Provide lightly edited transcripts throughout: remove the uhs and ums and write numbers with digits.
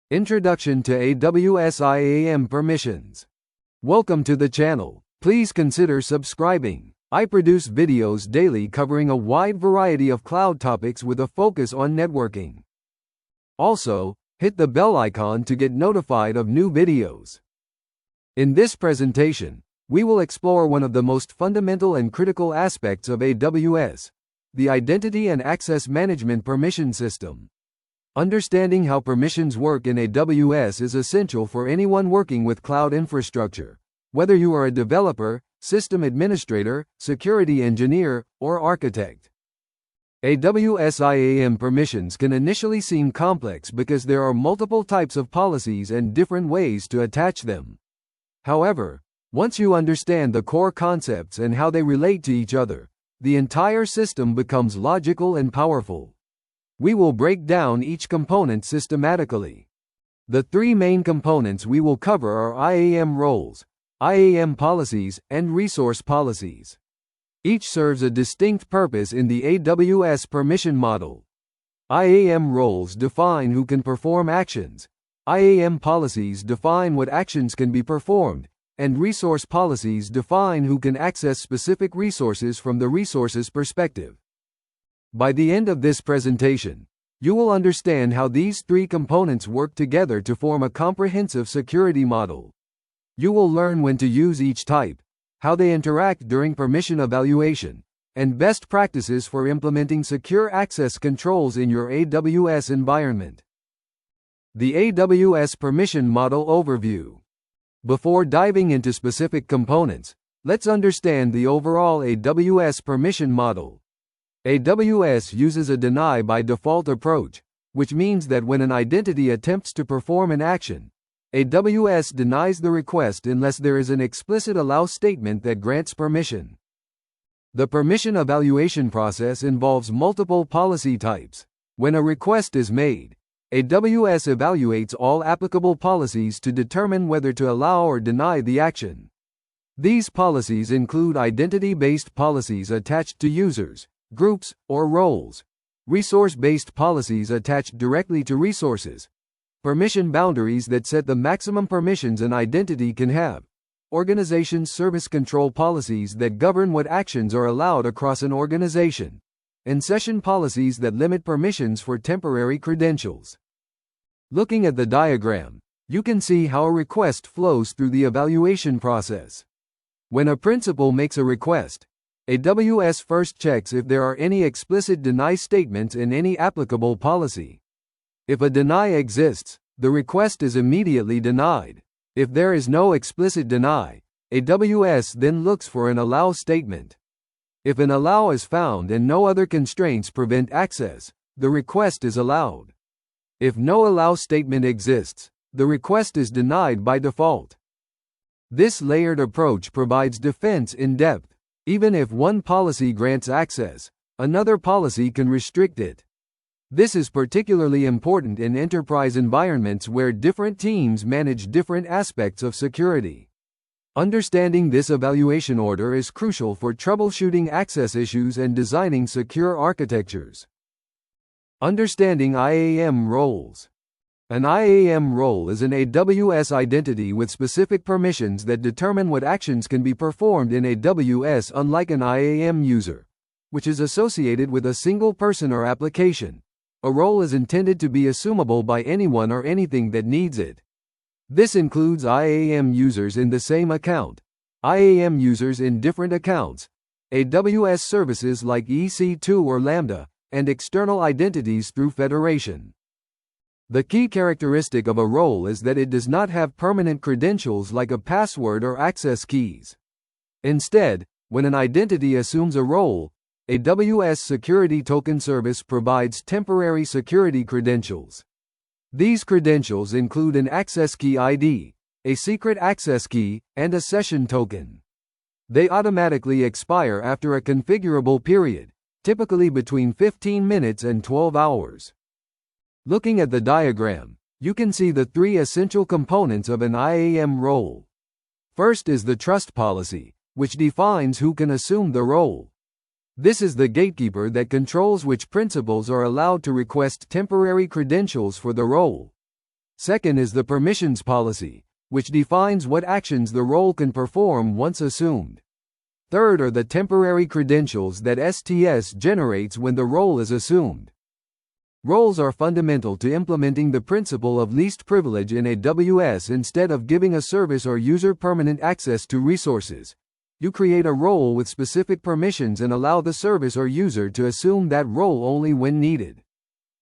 Introduction to AWS IAM Permissions. Welcome to the channel. Please consider subscribing. I produce videos daily covering a wide variety of cloud topics with a focus on networking. Also, hit the bell icon to get notified of new videos. In this presentation, we will explore one of the most fundamental and critical aspects of AWS, the Identity and Access Management Permission System. Understanding how permissions work in AWS is essential for anyone working with cloud infrastructure, whether you are a developer, system administrator, security engineer, or architect. AWS IAM permissions can initially seem complex because there are multiple types of policies and different ways to attach them. However, once you understand the core concepts and how they relate to each other, the entire system becomes logical and powerful. We will break down each component systematically. The three main components we will cover are IAM Roles, IAM Policies, and Resource Policies. Each serves a distinct purpose in the AWS permission model. IAM Roles define who can perform actions, IAM Policies define what actions can be performed, and Resource Policies define who can access specific resources from the resources perspective. By the end of this presentation, you will understand how these three components work together to form a comprehensive security model. You will learn when to use each type, how they interact during permission evaluation, and best practices for implementing secure access controls in your AWS environment. The AWS Permission Model Overview. Before diving into specific components, let's understand the overall AWS permission model. AWS uses a deny by default approach, which means that when an identity attempts to perform an action, AWS denies the request unless there is an explicit allow statement that grants permission. The permission evaluation process involves multiple policy types. When a request is made, AWS evaluates all applicable policies to determine whether to allow or deny the action. These policies include identity-based policies attached to users, groups, or roles, resource-based policies attached directly to resources, permission boundaries that set the maximum permissions an identity can have, organization service control policies that govern what actions are allowed across an organization, and session policies that limit permissions for temporary credentials. Looking at the diagram, you can see how a request flows through the evaluation process. When a principal makes a request, AWS first checks if there are any explicit deny statements in any applicable policy. If a deny exists, the request is immediately denied. If there is no explicit deny, AWS then looks for an allow statement. If an allow is found and no other constraints prevent access, the request is allowed. If no allow statement exists, the request is denied by default. This layered approach provides defense in depth. Even if one policy grants access, another policy can restrict it. This is particularly important in enterprise environments where different teams manage different aspects of security. Understanding this evaluation order is crucial for troubleshooting access issues and designing secure architectures. Understanding IAM roles. An IAM role is an AWS identity with specific permissions that determine what actions can be performed in AWS, unlike an IAM user, which is associated with a single person or application. A role is intended to be assumable by anyone or anything that needs it. This includes IAM users in the same account, IAM users in different accounts, AWS services like EC2 or Lambda, and external identities through federation. The key characteristic of a role is that it does not have permanent credentials like a password or access keys. Instead, when an identity assumes a role, AWS Security Token Service provides temporary security credentials. These credentials include an access key ID, a secret access key, and a session token. They automatically expire after a configurable period, typically between 15 minutes and 12 hours. Looking at the diagram, you can see the three essential components of an IAM role. First is the trust policy, which defines who can assume the role. This is the gatekeeper that controls which principals are allowed to request temporary credentials for the role. Second is the permissions policy, which defines what actions the role can perform once assumed. Third are the temporary credentials that STS generates when the role is assumed. Roles are fundamental to implementing the principle of least privilege in AWS. Instead of giving a service or user permanent access to resources, you create a role with specific permissions and allow the service or user to assume that role only when needed.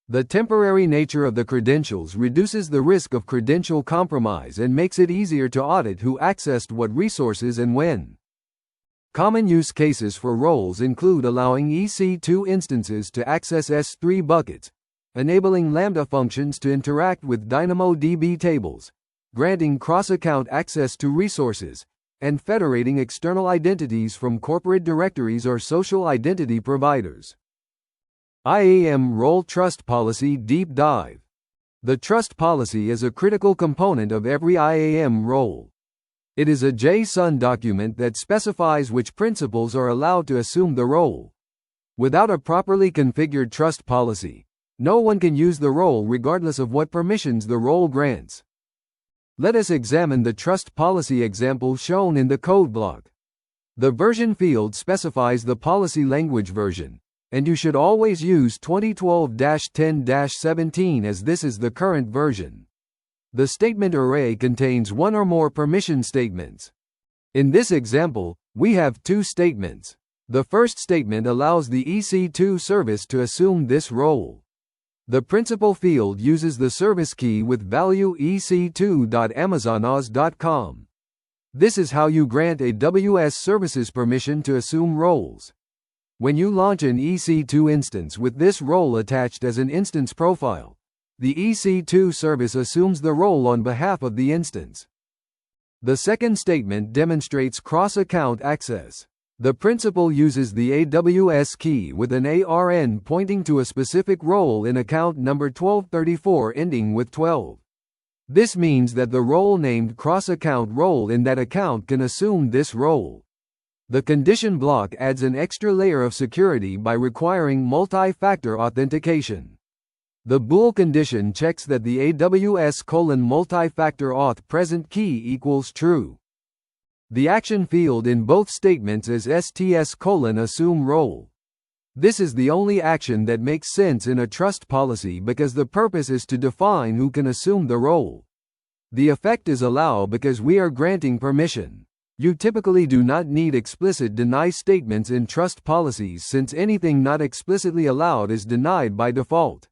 The temporary nature of the credentials reduces the risk of credential compromise and makes it easier to audit who accessed what resources and when. Common use cases for roles include allowing EC2 instances to access S3 buckets, enabling Lambda functions to interact with DynamoDB tables, granting cross-account access to resources, and federating external identities from corporate directories or social identity providers. IAM Role Trust Policy Deep Dive. The trust policy is a critical component of every IAM role. It is a JSON document that specifies which principals are allowed to assume the role. Without a properly configured trust policy, no one can use the role regardless of what permissions the role grants. Let us examine the trust policy example shown in the code block. The version field specifies the policy language version, and you should always use 2012-10-17 as this is the current version. The statement array contains one or more permission statements. In this example, we have two statements. The first statement allows the EC2 service to assume this role. The principal field uses the service key with value ec2.amazonos.com. This is how you grant AWS services permission to assume roles. When you launch an EC2 instance with this role attached as an instance profile, the EC2 service assumes the role on behalf of the instance. The second statement demonstrates cross-account access. The principal uses the AWS key with an ARN pointing to a specific role in account number 1234 ending with 12. This means that the role named cross-account role in that account can assume this role. The condition block adds an extra layer of security by requiring multi-factor authentication. The bool condition checks that the AWS multi-factor auth present key equals true. The action field in both statements is STS assume role. This is the only action that makes sense in a trust policy because the purpose is to define who can assume the role. The effect is allow because we are granting permission. You typically do not need explicit deny statements in trust policies since anything not explicitly allowed is denied by default.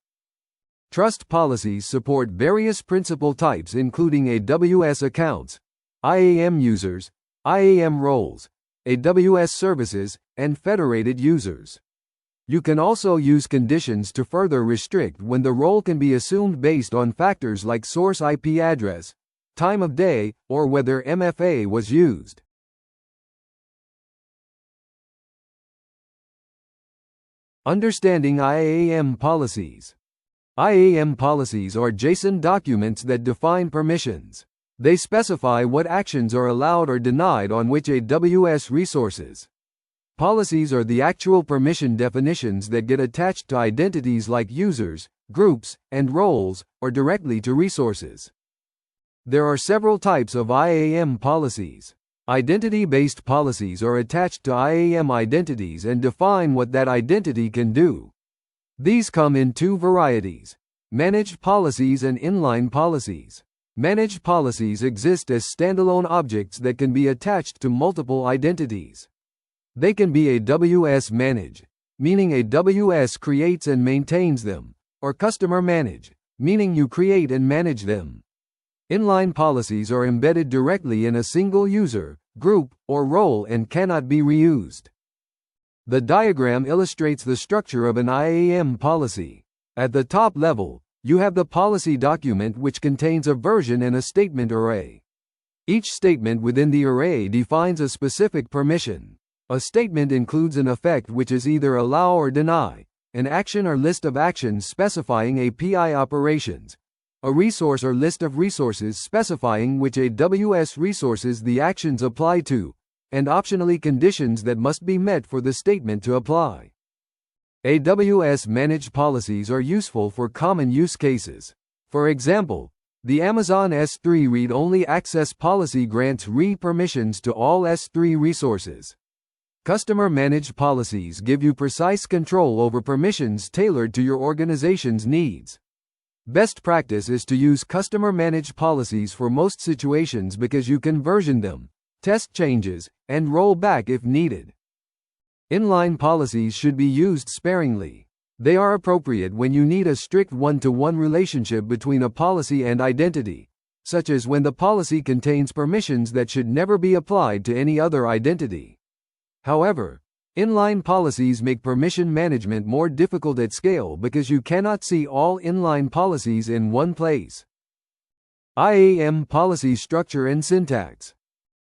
Trust policies support various principal types including AWS accounts, IAM users, IAM roles, AWS services, and federated users. You can also use conditions to further restrict when the role can be assumed based on factors like source IP address, time of day, or whether MFA was used. Understanding IAM policies. IAM policies are JSON documents that define permissions. They specify what actions are allowed or denied on which AWS resources. Policies are the actual permission definitions that get attached to identities like users, groups, and roles, or directly to resources. There are several types of IAM policies. Identity-based policies are attached to IAM identities and define what that identity can do. These come in two varieties: managed policies and inline policies. Managed policies exist as standalone objects that can be attached to multiple identities. They can be AWS managed, meaning AWS creates and maintains them, or customer managed, meaning you create and manage them. Inline policies are embedded directly in a single user, group, or role and cannot be reused. The diagram illustrates the structure of an IAM policy. At the top level, you have the policy document which contains a version and a statement array. Each statement within the array defines a specific permission. A statement includes an effect which is either allow or deny, an action or list of actions specifying API operations, a resource or list of resources specifying which AWS resources the actions apply to, and optionally conditions that must be met for the statement to apply. AWS managed policies are useful for common use cases. For example, The Amazon S3 read-only access policy grants read permissions to all S3 resources. Customer-managed policies give you precise control over permissions tailored to your organization's needs. Best practice is to use customer-managed policies for most situations because you can version them, test changes, and roll back if needed. Inline policies should be used sparingly. They are appropriate when you need a strict one-to-one relationship between a policy and identity, such as when the policy contains permissions that should never be applied to any other identity. However, inline policies make permission management more difficult at scale because you cannot see all inline policies in one place. IAM policy structure and syntax.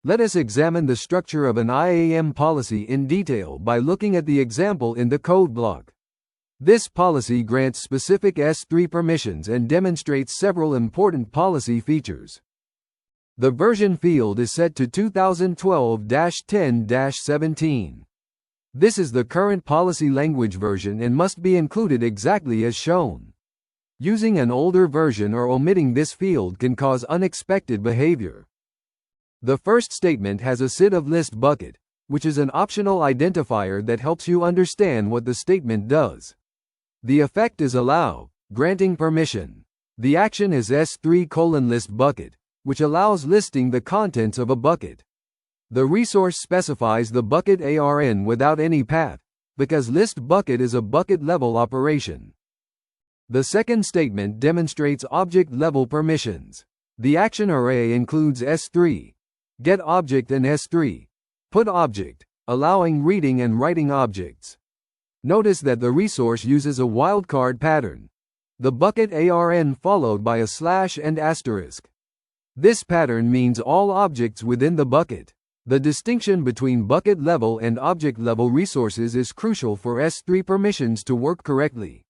Let us examine the structure of an IAM policy in detail by looking at the example in the code block. This policy grants specific S3 permissions and demonstrates several important policy features. The version field is set to 2012-10-17. This is the current policy language version and must be included exactly as shown. Using an older version or omitting this field can cause unexpected behavior. The first statement has a SID of list bucket, which is an optional identifier that helps you understand what the statement does. The effect is allow, granting permission. The action is S3:list bucket, which allows listing the contents of a bucket. The resource specifies the bucket ARN without any path, because list bucket is a bucket-level operation. The second statement demonstrates object-level permissions. The action array includes S3, get object and S3, put object, allowing reading and writing objects. Notice that the resource uses a wildcard pattern. The bucket ARN followed by a slash and asterisk. This pattern means all objects within the bucket. The distinction between bucket level and object level resources is crucial for S3 permissions to work correctly.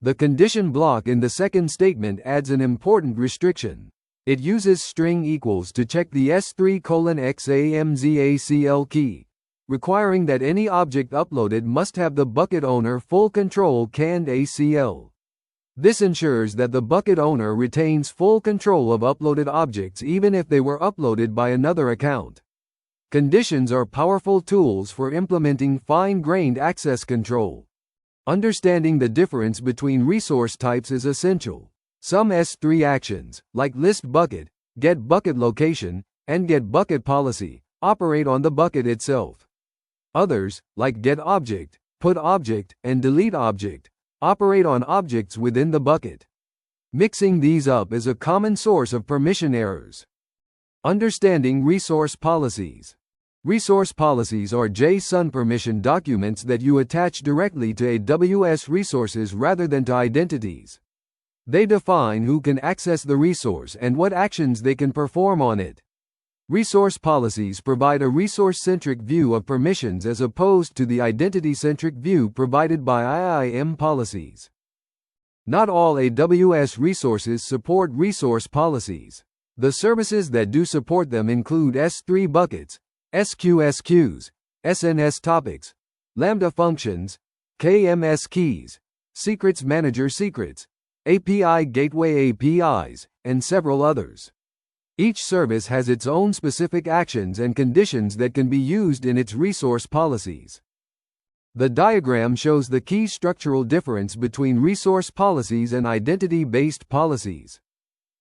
The condition block in the second statement adds an important restriction. It uses string equals to check the S3:XAMZACL key, requiring that any object uploaded must have the bucket owner full control canned ACL. This ensures that the bucket owner retains full control of uploaded objects even if they were uploaded by another account. Conditions are powerful tools for implementing fine-grained access control. Understanding the difference between resource types is essential. Some S3 actions, like list bucket, get bucket location, and get bucket policy, operate on the bucket itself. Others, like get object, put object, and delete object, operate on objects within the bucket. Mixing these up is a common source of permission errors. Understanding resource policies. Resource policies are JSON permission documents that you attach directly to AWS resources rather than to identities. They define who can access the resource and what actions they can perform on it. Resource policies provide a resource-centric view of permissions as opposed to the identity-centric view provided by IAM policies. Not all AWS resources support resource policies. The services that do support them include S3 buckets, SQS SNS topics, Lambda functions, KMS keys, secrets manager secrets, API gateway APIs, and several others. Each service has its own specific actions and conditions that can be used in its resource policies. The diagram shows the key structural difference between resource policies and identity-based policies.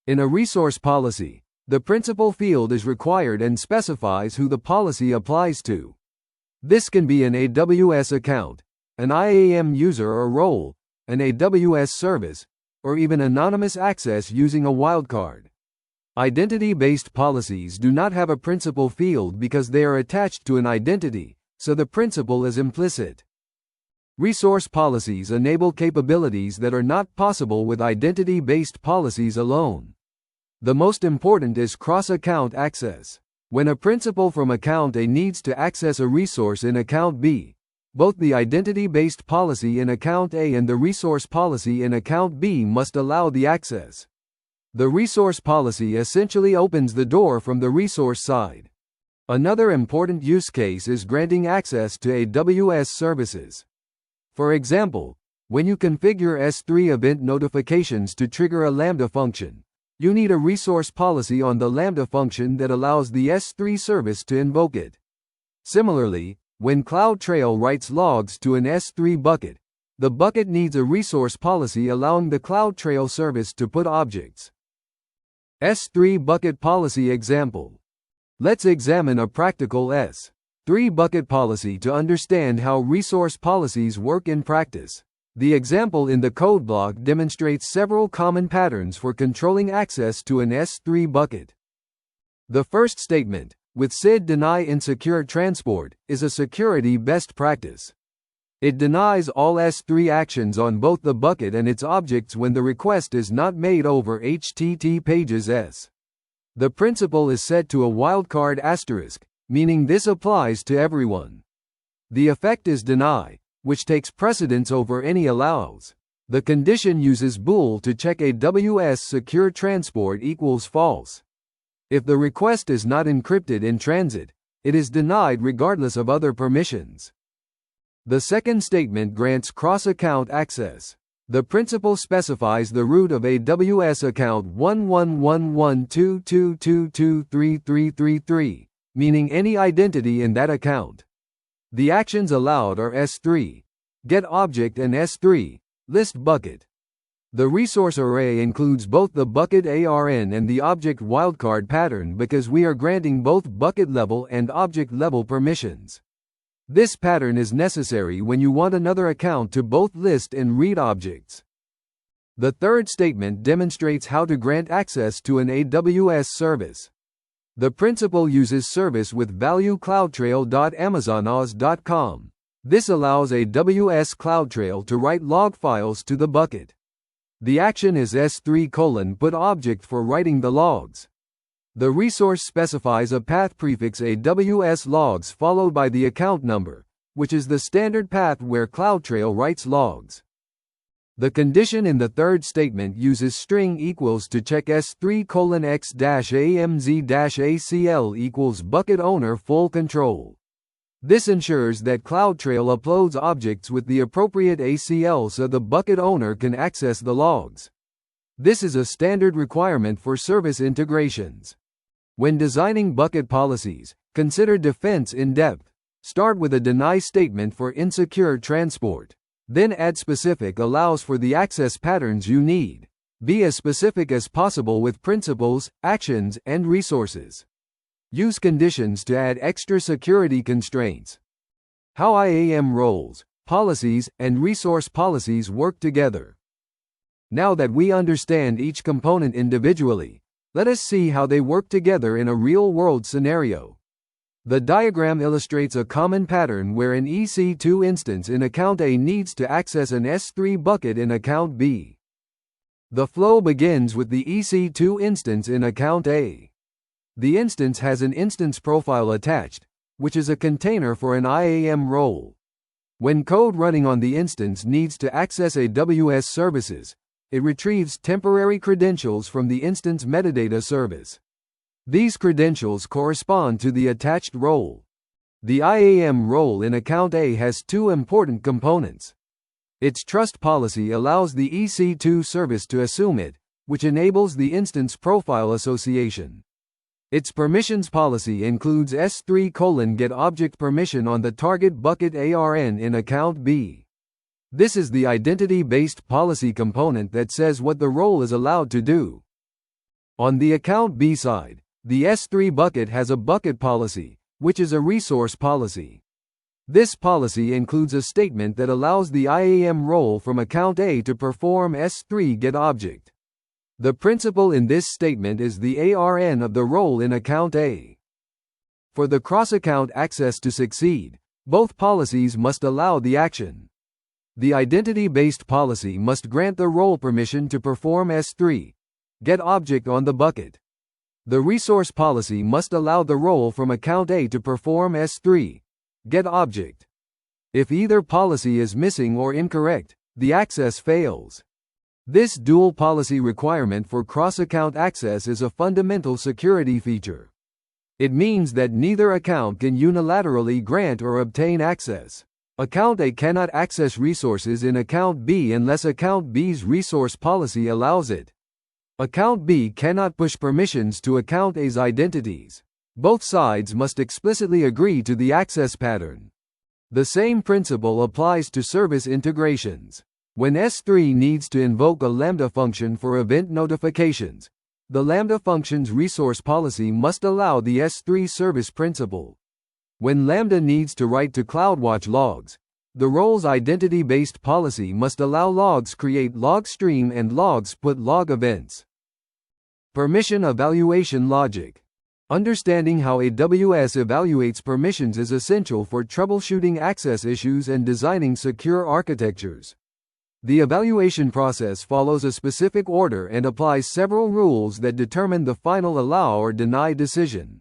In a resource policy, the principal field is required and specifies who the policy applies to. This can be an AWS account, an IAM user or role, an AWS service, or even anonymous access using a wildcard. Identity-based policies do not have a principal field because they are attached to an identity, so the principal is implicit. Resource policies enable capabilities that are not possible with identity-based policies alone. The most important is cross-account access. When a principal from account A needs to access a resource in account B, both the identity-based policy in account A and the resource policy in account B must allow the access. The resource policy essentially opens the door from the resource side. Another important use case is granting access to AWS services. For example, when you configure S3 event notifications to trigger a Lambda function, You need a resource policy on the Lambda function that allows the S3 service to invoke it. Similarly, when CloudTrail writes logs to an S3 bucket, the bucket needs a resource policy allowing the CloudTrail service to put objects. S3 bucket policy example. Let's examine a practical S3 bucket policy to understand how resource policies work in practice. The example in the code block demonstrates several common patterns for controlling access to an S3 bucket. The first statement, with SID deny insecure transport, is a security best practice. It denies all S3 actions on both the bucket and its objects when the request is not made over HTTP pages S. The principal is set to a wildcard asterisk, meaning this applies to everyone. The effect is deny, which takes precedence over any allows. The condition uses bool to check AWS secure transport equals false. If the request is not encrypted in transit, it is denied regardless of other permissions. The second statement grants cross-account access. The principal specifies the root of AWS account 111122223333, meaning any identity in that account. The actions allowed are S3, get object, and S3, list bucket. The resource array includes both the bucket ARN and the object wildcard pattern because we are granting both bucket level and object level permissions. This pattern is necessary when you want another account to both list and read objects. The third statement demonstrates how to grant access to an AWS service. The principal uses service with value cloudtrail.amazonos.com. This allows AWS CloudTrail to write log files to the bucket. The action is S3: put object for writing the logs. The resource specifies a path prefix AWS logs followed by the account number, which is the standard path where CloudTrail writes logs. The condition in the third statement uses string equals to check S3:x-AMZ-ACL equals bucket owner full control. This ensures that CloudTrail uploads objects with the appropriate ACL so the bucket owner can access the logs. This is a standard requirement for service integrations. When designing bucket policies, consider defense in depth. Start with a deny statement for insecure transport. Then add specific allows for the access patterns you need. Be as specific as possible with principals, actions, and resources. Use conditions to add extra security constraints. How IAM roles, policies, and resource policies work together. Now that we understand each component individually, let us see how they work together in a real-world scenario. The diagram illustrates a common pattern where an EC2 instance in account A needs to access an S3 bucket in account B. The flow begins with the EC2 instance in account A. The instance has an instance profile attached, which is a container for an IAM role. When code running on the instance needs to access AWS services, it retrieves temporary credentials from the instance metadata service. These credentials correspond to the attached role. The IAM role in account A has two important components. Its trust policy allows the EC2 service to assume it, which enables the instance profile association. Its permissions policy includes S3: get object permission on the target bucket ARN in account B. This is the identity-based policy component that says what the role is allowed to do. On the account B side, the S3 bucket has a bucket policy, which is a resource policy. This policy includes a statement that allows the IAM role from account A to perform S3 get object. The principal in this statement is the ARN of the role in account A. For the cross-account access to succeed, both policies must allow the action. The identity-based policy must grant the role permission to perform S3 get object on the bucket. The resource policy must allow the role from account A to perform S3 get object. If either policy is missing or incorrect, the access fails. This dual policy requirement for cross-account access is a fundamental security feature. It means that neither account can unilaterally grant or obtain access. Account A cannot access resources in account B unless account B's resource policy allows it. Account B cannot push permissions to account A's identities. Both sides must explicitly agree to the access pattern. The same principle applies to service integrations. When S3 needs to invoke a Lambda function for event notifications, the Lambda function's resource policy must allow the S3 service principal. When Lambda needs to write to CloudWatch logs, the role's identity-based policy must allow logs create log stream and logs put log events. Permission evaluation logic. Understanding how AWS evaluates permissions is essential for troubleshooting access issues and designing secure architectures. The evaluation process follows a specific order and applies several rules that determine the final allow or deny decision.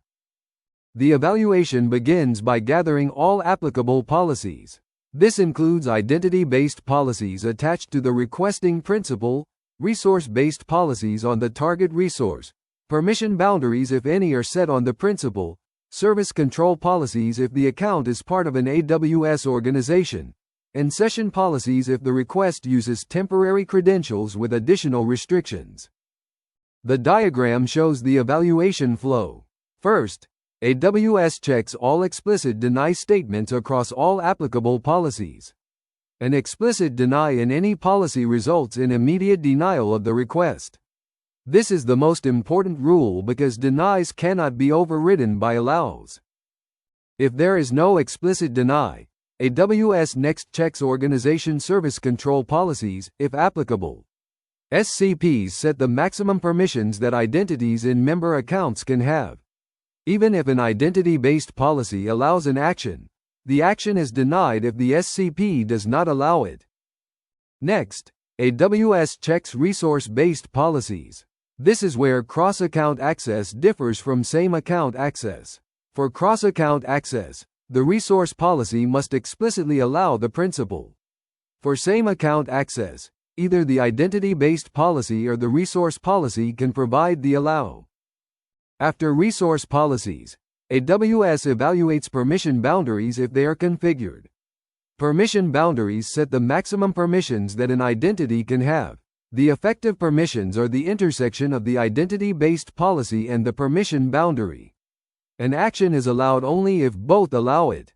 The evaluation begins by gathering all applicable policies. This includes identity-based policies attached to the requesting principal, resource-based policies on the target resource, permission boundaries if any are set on the principal, service control policies if the account is part of an AWS organization, and session policies if the request uses temporary credentials with additional restrictions. The diagram shows the evaluation flow. First, AWS checks all explicit deny statements across all applicable policies. An explicit deny in any policy results in immediate denial of the request. This is the most important rule because denies cannot be overridden by allows. If there is no explicit deny, AWS next checks organization service control policies, if applicable. SCPs set the maximum permissions that identities in member accounts can have. Even if an identity-based policy allows an action, the action is denied if the SCP does not allow it. Next, AWS checks resource-based policies. This is where cross-account access differs from same-account access. For cross-account access, the resource policy must explicitly allow the principal. For same-account access, either the identity-based policy or the resource policy can provide the allow. After resource policies, AWS evaluates permission boundaries if they are configured. Permission boundaries set the maximum permissions that an identity can have. The effective permissions are the intersection of the identity-based policy and the permission boundary. An action is allowed only if both allow it.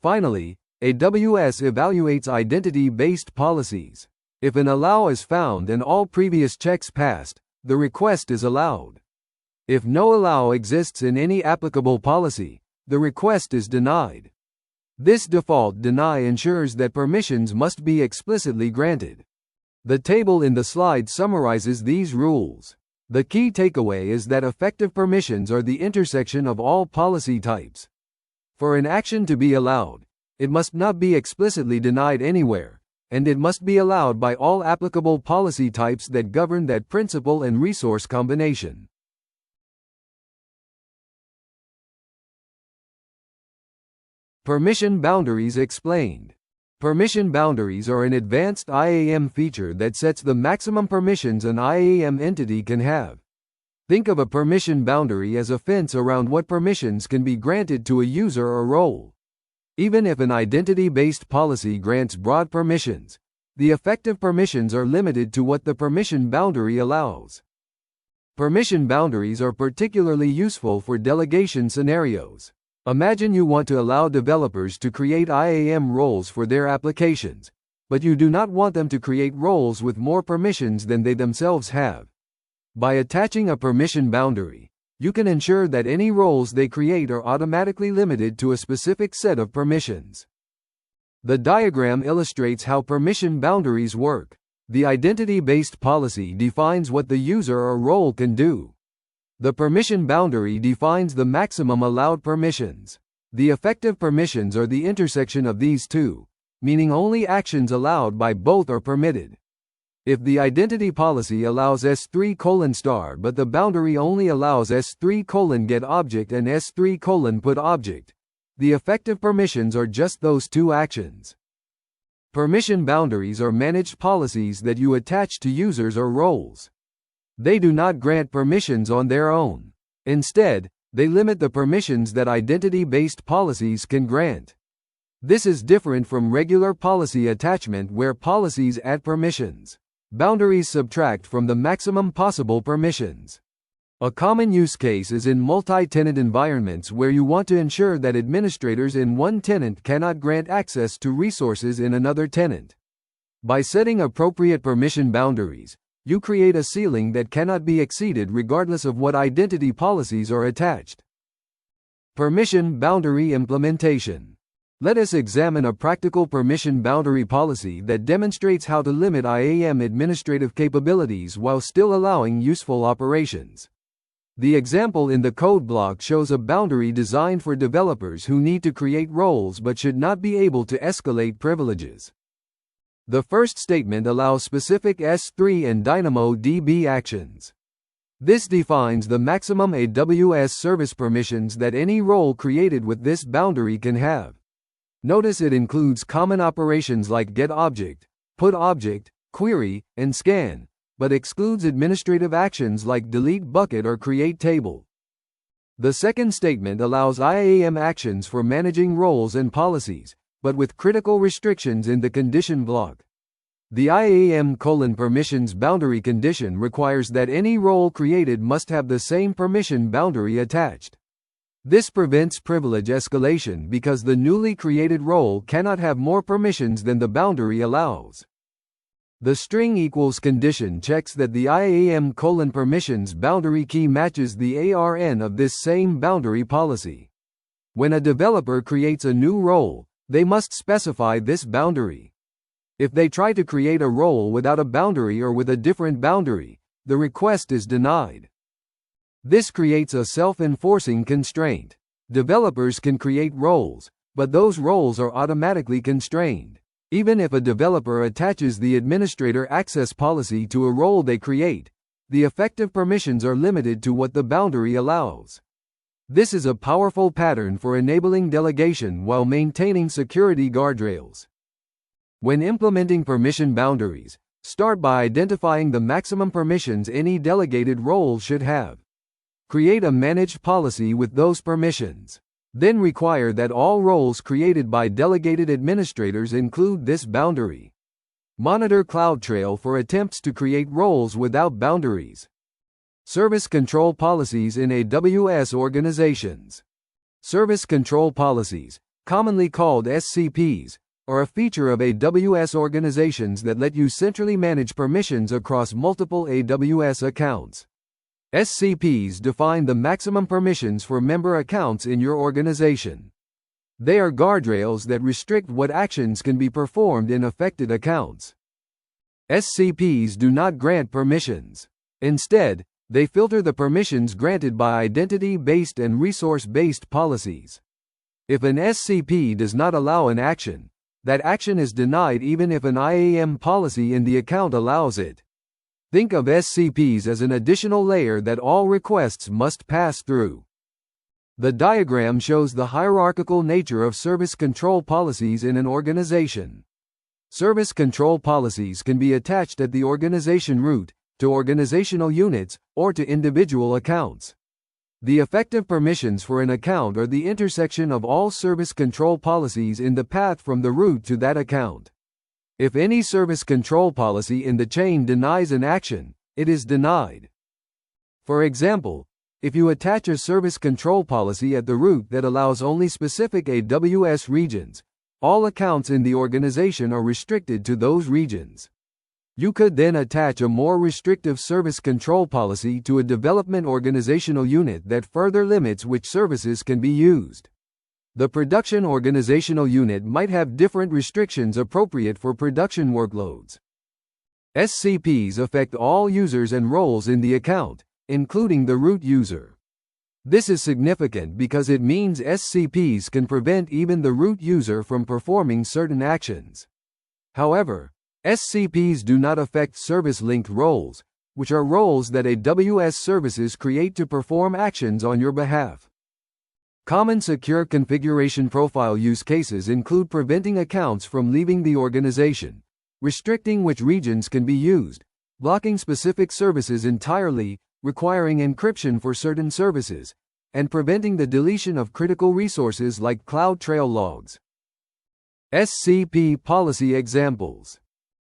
Finally, AWS evaluates identity-based policies. If an allow is found and all previous checks passed, the request is allowed. If no allow exists in any applicable policy, the request is denied. This default deny ensures that permissions must be explicitly granted. The table in the slide summarizes these rules. The key takeaway is that effective permissions are the intersection of all policy types. For an action to be allowed, it must not be explicitly denied anywhere, and it must be allowed by all applicable policy types that govern that principal and resource combination. Permission boundaries explained. Permission boundaries are an advanced IAM feature that sets the maximum permissions an IAM entity can have. Think of a permission boundary as a fence around what permissions can be granted to a user or role. Even if an identity-based policy grants broad permissions, the effective permissions are limited to what the permission boundary allows. Permission boundaries are particularly useful for delegation scenarios. Imagine you want to allow developers to create IAM roles for their applications, but you do not want them to create roles with more permissions than they themselves have. By attaching a permission boundary, you can ensure that any roles they create are automatically limited to a specific set of permissions. The diagram illustrates how permission boundaries work. The identity-based policy defines what the user or role can do. The permission boundary defines the maximum allowed permissions. The effective permissions are the intersection of these two, meaning only actions allowed by both are permitted. If the identity policy allows S3:* but the boundary only allows S3:get object and S3:put object, the effective permissions are just those two actions. Permission boundaries are managed policies that you attach to users or roles. They do not grant permissions on their own. Instead, they limit the permissions that identity-based policies can grant. This is different from regular policy attachment where policies add permissions. Boundaries subtract from the maximum possible permissions. A common use case is in multi-tenant environments where you want to ensure that administrators in one tenant cannot grant access to resources in another tenant. By setting appropriate permission boundaries, you create a ceiling that cannot be exceeded regardless of what identity policies are attached. Permission boundary implementation. Let us examine a practical permission boundary policy that demonstrates how to limit IAM administrative capabilities while still allowing useful operations. The example in the code block shows a boundary designed for developers who need to create roles but should not be able to escalate privileges. The first statement allows specific S3 and DynamoDB actions. This defines the maximum AWS service permissions that any role created with this boundary can have. Notice it includes common operations like getObject, putObject, query, and scan, but excludes administrative actions like deleteBucket or createTable. The second statement allows IAM actions for managing roles and policies, but with critical restrictions in the condition block. The IAM permissions boundary condition requires that any role created must have the same permission boundary attached. This prevents privilege escalation because the newly created role cannot have more permissions than the boundary allows. The string equals condition checks that the IAM permissions boundary key matches the ARN of this same boundary policy. When a developer creates a new role, they must specify this boundary. If they try to create a role without a boundary or with a different boundary, the request is denied. This creates a self-enforcing constraint. Developers can create roles, but those roles are automatically constrained. Even if a developer attaches the administrator access policy to a role they create, the effective permissions are limited to what the boundary allows. This is a powerful pattern for enabling delegation while maintaining security guardrails. When implementing permission boundaries, start by identifying the maximum permissions any delegated role should have. Create a managed policy with those permissions. Then require that all roles created by delegated administrators include this boundary. Monitor CloudTrail for attempts to create roles without boundaries. Service control policies in AWS organizations. Service control policies, commonly called SCPs, are a feature of AWS organizations that let you centrally manage permissions across multiple AWS accounts. SCPs define the maximum permissions for member accounts in your organization. They are guardrails that restrict what actions can be performed in affected accounts. SCPs do not grant permissions. Instead, they filter the permissions granted by identity-based and resource-based policies. If an SCP does not allow an action, that action is denied even if an IAM policy in the account allows it. Think of SCPs as an additional layer that all requests must pass through. The diagram shows the hierarchical nature of service control policies in an organization. Service control policies can be attached at the organization root, to organizational units, or to individual accounts. The effective permissions for an account are the intersection of all service control policies in the path from the root to that account. If any service control policy in the chain denies an action, it is denied. For example, if you attach a service control policy at the root that allows only specific AWS regions, all accounts in the organization are restricted to those regions. You could then attach a more restrictive service control policy to a development organizational unit that further limits which services can be used. The production organizational unit might have different restrictions appropriate for production workloads. SCPs affect all users and roles in the account, including the root user. This is significant because it means SCPs can prevent even the root user from performing certain actions. However, SCPs do not affect service-linked roles, which are roles that AWS services create to perform actions on your behalf. Common secure configuration profile use cases include preventing accounts from leaving the organization, restricting which regions can be used, blocking specific services entirely, requiring encryption for certain services, and preventing the deletion of critical resources like CloudTrail logs. SCP policy examples.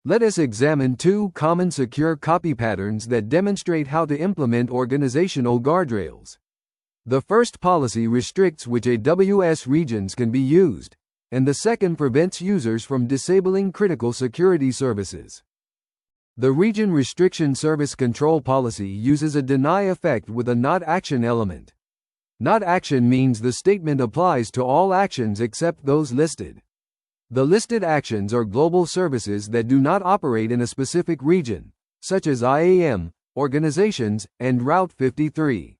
Let us examine two common secure copy patterns that demonstrate how to implement organizational guardrails. The first policy restricts which AWS regions can be used, and the second prevents users from disabling critical security services. The Region Restriction Service Control policy uses a deny effect with a not action element. Not action means the statement applies to all actions except those listed. The listed actions are global services that do not operate in a specific region, such as IAM, organizations, and Route 53.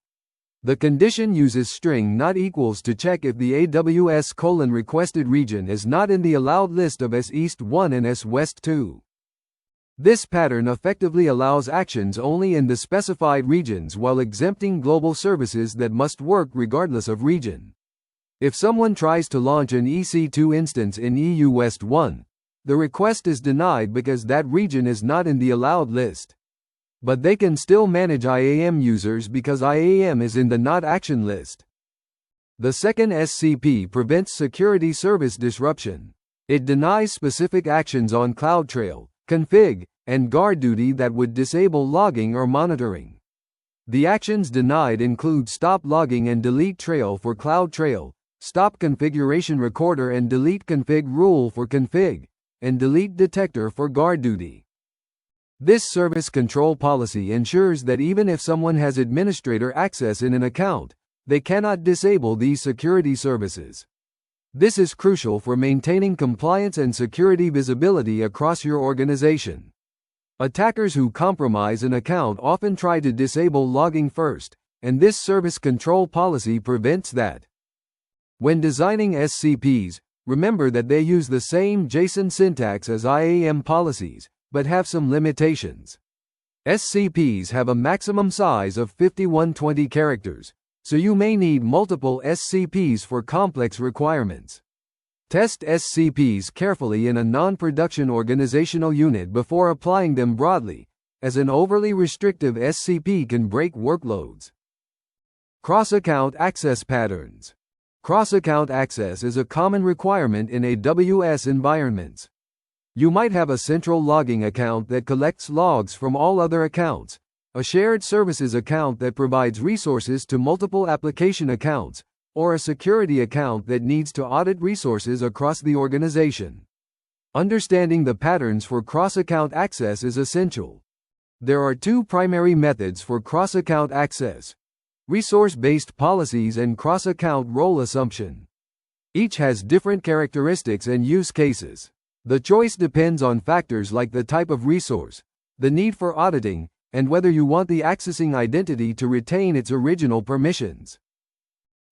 The condition uses string not equals to check if the AWS requested region is not in the allowed list of S East 1 and S West 2. This pattern effectively allows actions only in the specified regions while exempting global services that must work regardless of region. If someone tries to launch an EC2 instance in EU West 1, the request is denied because that region is not in the allowed list. But they can still manage IAM users because IAM is in the not action list. The second SCP prevents security service disruption. It denies specific actions on CloudTrail, config, and GuardDuty that would disable logging or monitoring. The actions denied include stop logging and delete trail for CloudTrail, stop configuration recorder and delete config rule for config, and delete detector for GuardDuty. This service control policy ensures that even if someone has administrator access in an account, they cannot disable these security services. This is crucial for maintaining compliance and security visibility across your organization. Attackers who compromise an account often try to disable logging first, and this service control policy prevents that. When designing SCPs, remember that they use the same JSON syntax as IAM policies, but have some limitations. SCPs have a maximum size of 5120 characters, so you may need multiple SCPs for complex requirements. Test SCPs carefully in a non-production organizational unit before applying them broadly, as an overly restrictive SCP can break workloads. Cross-account access patterns. Cross-account access is a common requirement in AWS environments. You might have a central logging account that collects logs from all other accounts, a shared services account that provides resources to multiple application accounts, or a security account that needs to audit resources across the organization. Understanding the patterns for cross-account access is essential. There are two primary methods for cross-account access: resource-based policies and cross-account role assumption. Each has different characteristics and use cases. The choice depends on factors like the type of resource, the need for auditing, and whether you want the accessing identity to retain its original permissions.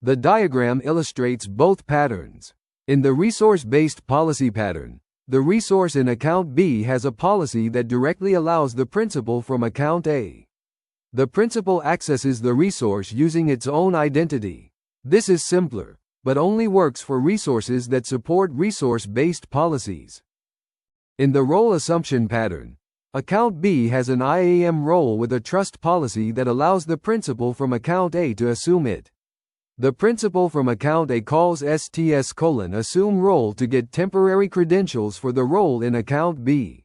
The diagram illustrates both patterns. In the resource-based policy pattern, the resource in account B has a policy that directly allows the principal from account A. The principal accesses the resource using its own identity. This is simpler, but only works for resources that support resource-based policies. In the role assumption pattern, account B has an IAM role with a trust policy that allows the principal from account A to assume it. The principal from account A calls STS:"assume role" to get temporary credentials for the role in account B.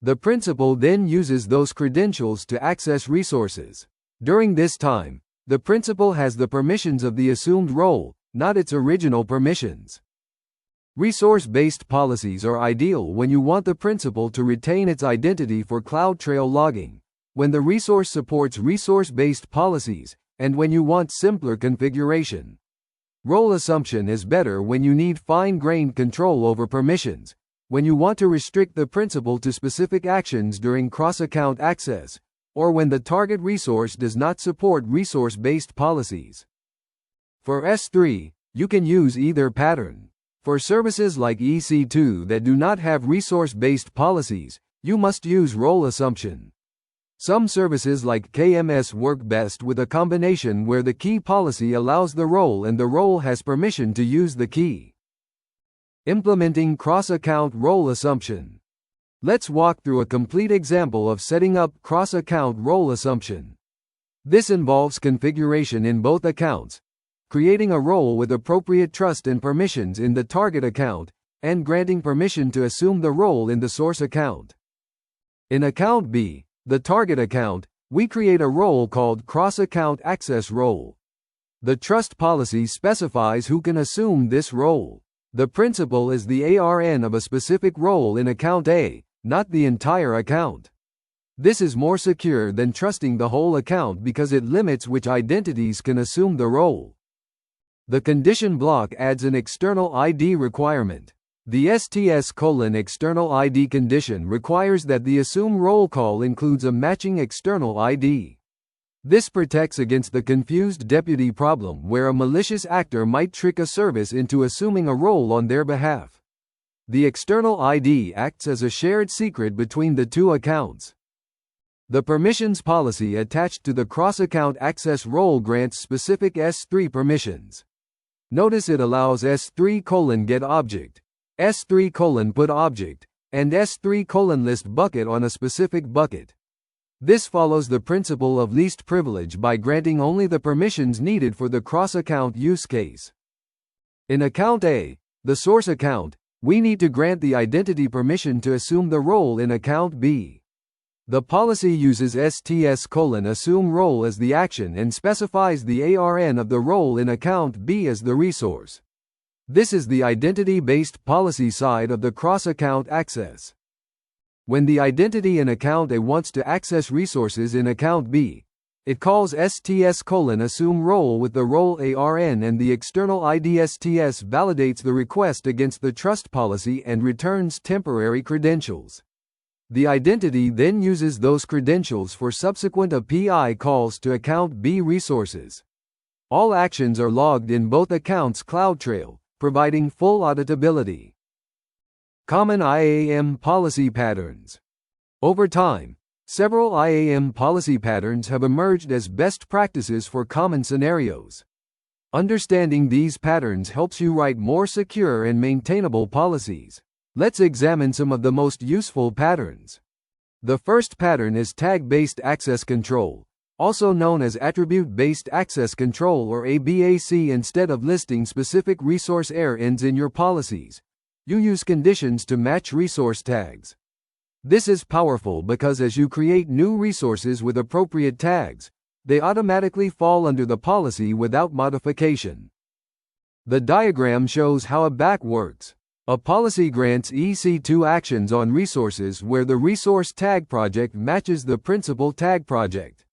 The principal then uses those credentials to access resources. During this time, the principal has the permissions of the assumed role, not its original permissions. Resource-based policies are ideal when you want the principal to retain its identity for CloudTrail logging, when the resource supports resource-based policies, and when you want simpler configuration. Role assumption is better when you need fine-grained control over permissions, when you want to restrict the principal to specific actions during cross-account access, or when the target resource does not support resource-based policies. For S3, you can use either pattern. For services like EC2 that do not have resource-based policies, you must use role assumption. Some services like KMS work best with a combination where the key policy allows the role and the role has permission to use the key. Implementing cross-account role assumption. Let's walk through a complete example of setting up cross-account role assumption. This involves configuration in both accounts, creating a role with appropriate trust and permissions in the target account, and granting permission to assume the role in the source account. In account B, the target account, we create a role called cross-account access role. The trust policy specifies who can assume this role. The principal is the ARN of a specific role in account A, not the entire account. This is more secure than trusting the whole account because it limits which identities can assume the role. The condition block adds an external ID requirement. The STS:(external ID condition requires that the assume role call includes a matching external ID. This protects against the confused deputy problem where a malicious actor might trick a service into assuming a role on their behalf. The external ID acts as a shared secret between the two accounts. The permissions policy attached to the cross-account access role grants specific S3 permissions. Notice it allows S3:get object, S3:put object, and S3:list bucket on a specific bucket. This follows the principle of least privilege by granting only the permissions needed for the cross-account use case. In account A, the source account, we need to grant the identity permission to assume the role in account B. The policy uses STS:(assume role as the action and specifies the ARN of the role in account B as the resource. This is the identity-based policy side of the cross-account access. When the identity in account A wants to access resources in account B, it calls STS:(assume role with the role ARN and the external ID STS validates the request against the trust policy and returns temporary credentials. The identity then uses those credentials for subsequent API calls to account B resources. All actions are logged in both accounts' CloudTrail, providing full auditability. Common IAM policy patterns. Over time, several IAM policy patterns have emerged as best practices for common scenarios. Understanding these patterns helps you write more secure and maintainable policies. Let's examine some of the most useful patterns. The first pattern is tag-based access control, also known as attribute-based access control or ABAC. Instead of listing specific resource ARNs in your policies, you use conditions to match resource tags. This is powerful because as you create new resources with appropriate tags, they automatically fall under the policy without modification. The diagram shows how ABAC works. A policy grants EC2 actions on resources where the resource tag project matches the principal tag project.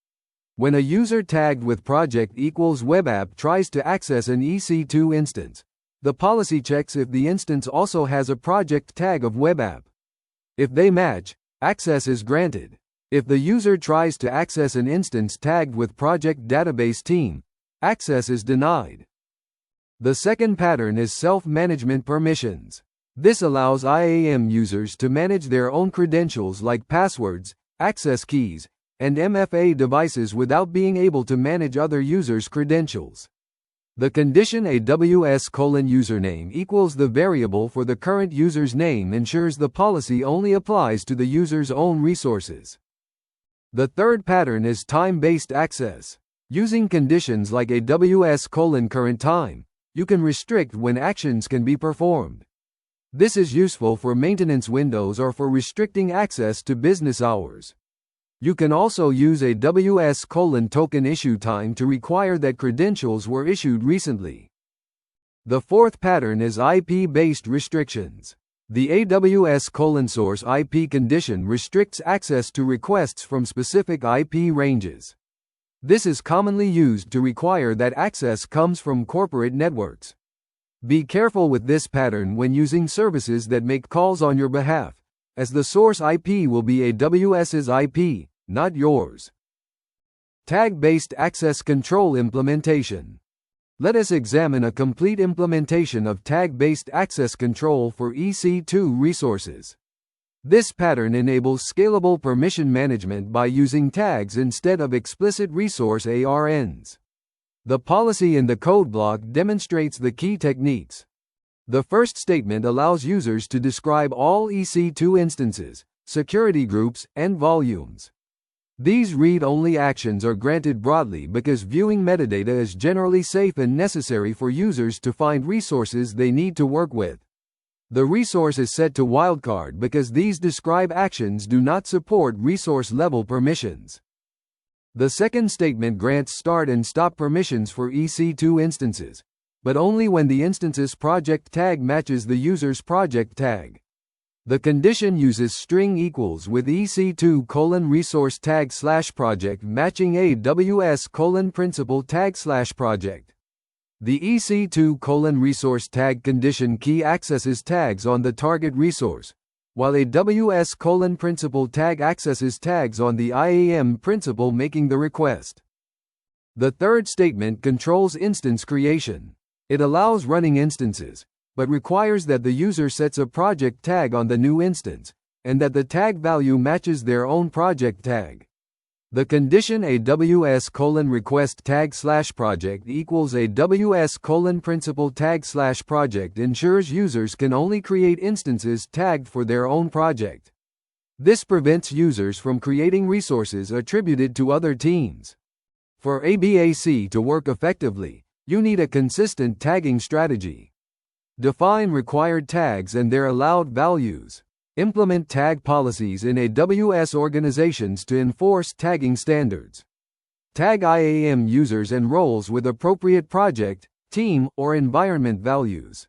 When a user tagged with project equals web app tries to access an EC2 instance, the policy checks if the instance also has a project tag of web app. If they match, access is granted. If the user tries to access an instance tagged with project database team, access is denied. The second pattern is self-management permissions. This allows IAM users to manage their own credentials like passwords, access keys, and MFA devices without being able to manage other users' credentials. The condition AWS:"username equals the variable for the current user's name ensures the policy only applies to the user's own resources. The third pattern is time-based access. Using conditions like AWS:"current time, you can restrict when actions can be performed. This is useful for maintenance windows or for restricting access to business hours. You can also use AWS:"token issue time to require that credentials were issued recently. The fourth pattern is IP-based restrictions. The AWS:"source IP condition restricts access to requests from specific IP ranges. This is commonly used to require that access comes from corporate networks. Be careful with this pattern when using services that make calls on your behalf, as the source IP will be AWS's IP, not yours. Tag-based access control implementation. Let us examine a complete implementation of tag-based access control for EC2 resources. This pattern enables scalable permission management by using tags instead of explicit resource ARNs. The policy in the code block demonstrates the key techniques. The first statement allows users to describe all EC2 instances, security groups, and volumes. These read-only actions are granted broadly because viewing metadata is generally safe and necessary for users to find resources they need to work with. The resource is set to wildcard because these describe actions do not support resource-level permissions. The second statement grants start and stop permissions for EC2 instances, but only when the instance's project tag matches the user's project tag. The condition uses string equals with EC2:resource tag/project matching AWS::principal tag/project. The EC2:resource tag condition key accesses tags on the target resource, while AWS::principal tag accesses tags on the IAM principal making the request. The third statement controls instance creation. It allows running instances, but requires that the user sets a project tag on the new instance, and that the tag value matches their own project tag. The condition AWS::request tag/project equals AWS::principal tag/project ensures users can only create instances tagged for their own project. This prevents users from creating resources attributed to other teams. For ABAC to work effectively, you need a consistent tagging strategy. Define required tags and their allowed values. Implement tag policies in AWS organizations to enforce tagging standards. Tag IAM users and roles with appropriate project, team, or environment values.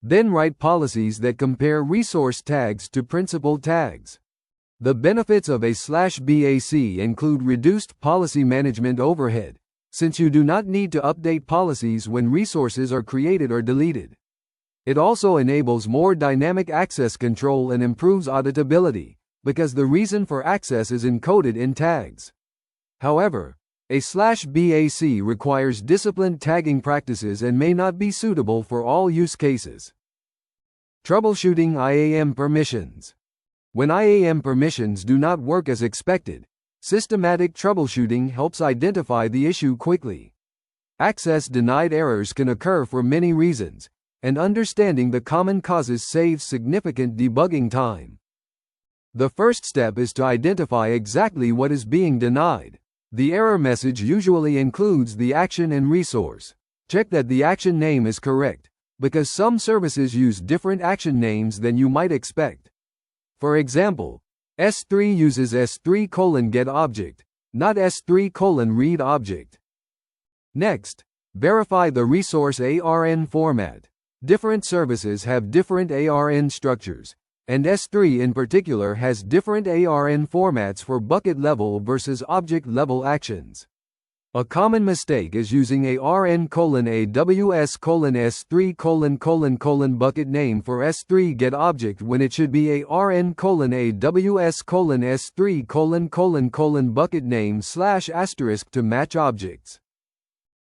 Then write policies that compare resource tags to principal tags. The benefits of A/BAC include reduced policy management overhead, since you do not need to update policies when resources are created or deleted. It also enables more dynamic access control and improves auditability, because the reason for access is encoded in tags. However, A/BAC requires disciplined tagging practices and may not be suitable for all use cases. Troubleshooting IAM permissions. When IAM permissions do not work as expected, systematic troubleshooting helps identify the issue quickly. Access denied errors can occur for many reasons, and understanding the common causes saves significant debugging time. The first step is to identify exactly what is being denied. The error message usually includes the action and resource. Check that the action name is correct, because some services use different action names than you might expect. For example, S3 uses S3:getObject, not S3:readObject. Next, verify the resource ARN format. Different services have different ARN structures, and S3 in particular has different ARN formats for bucket level versus object level actions. A common mistake is using ARN::AWS::S3::: bucket name for S3:getObject when it should be ARN::AWS::S3::: bucket name / to match objects.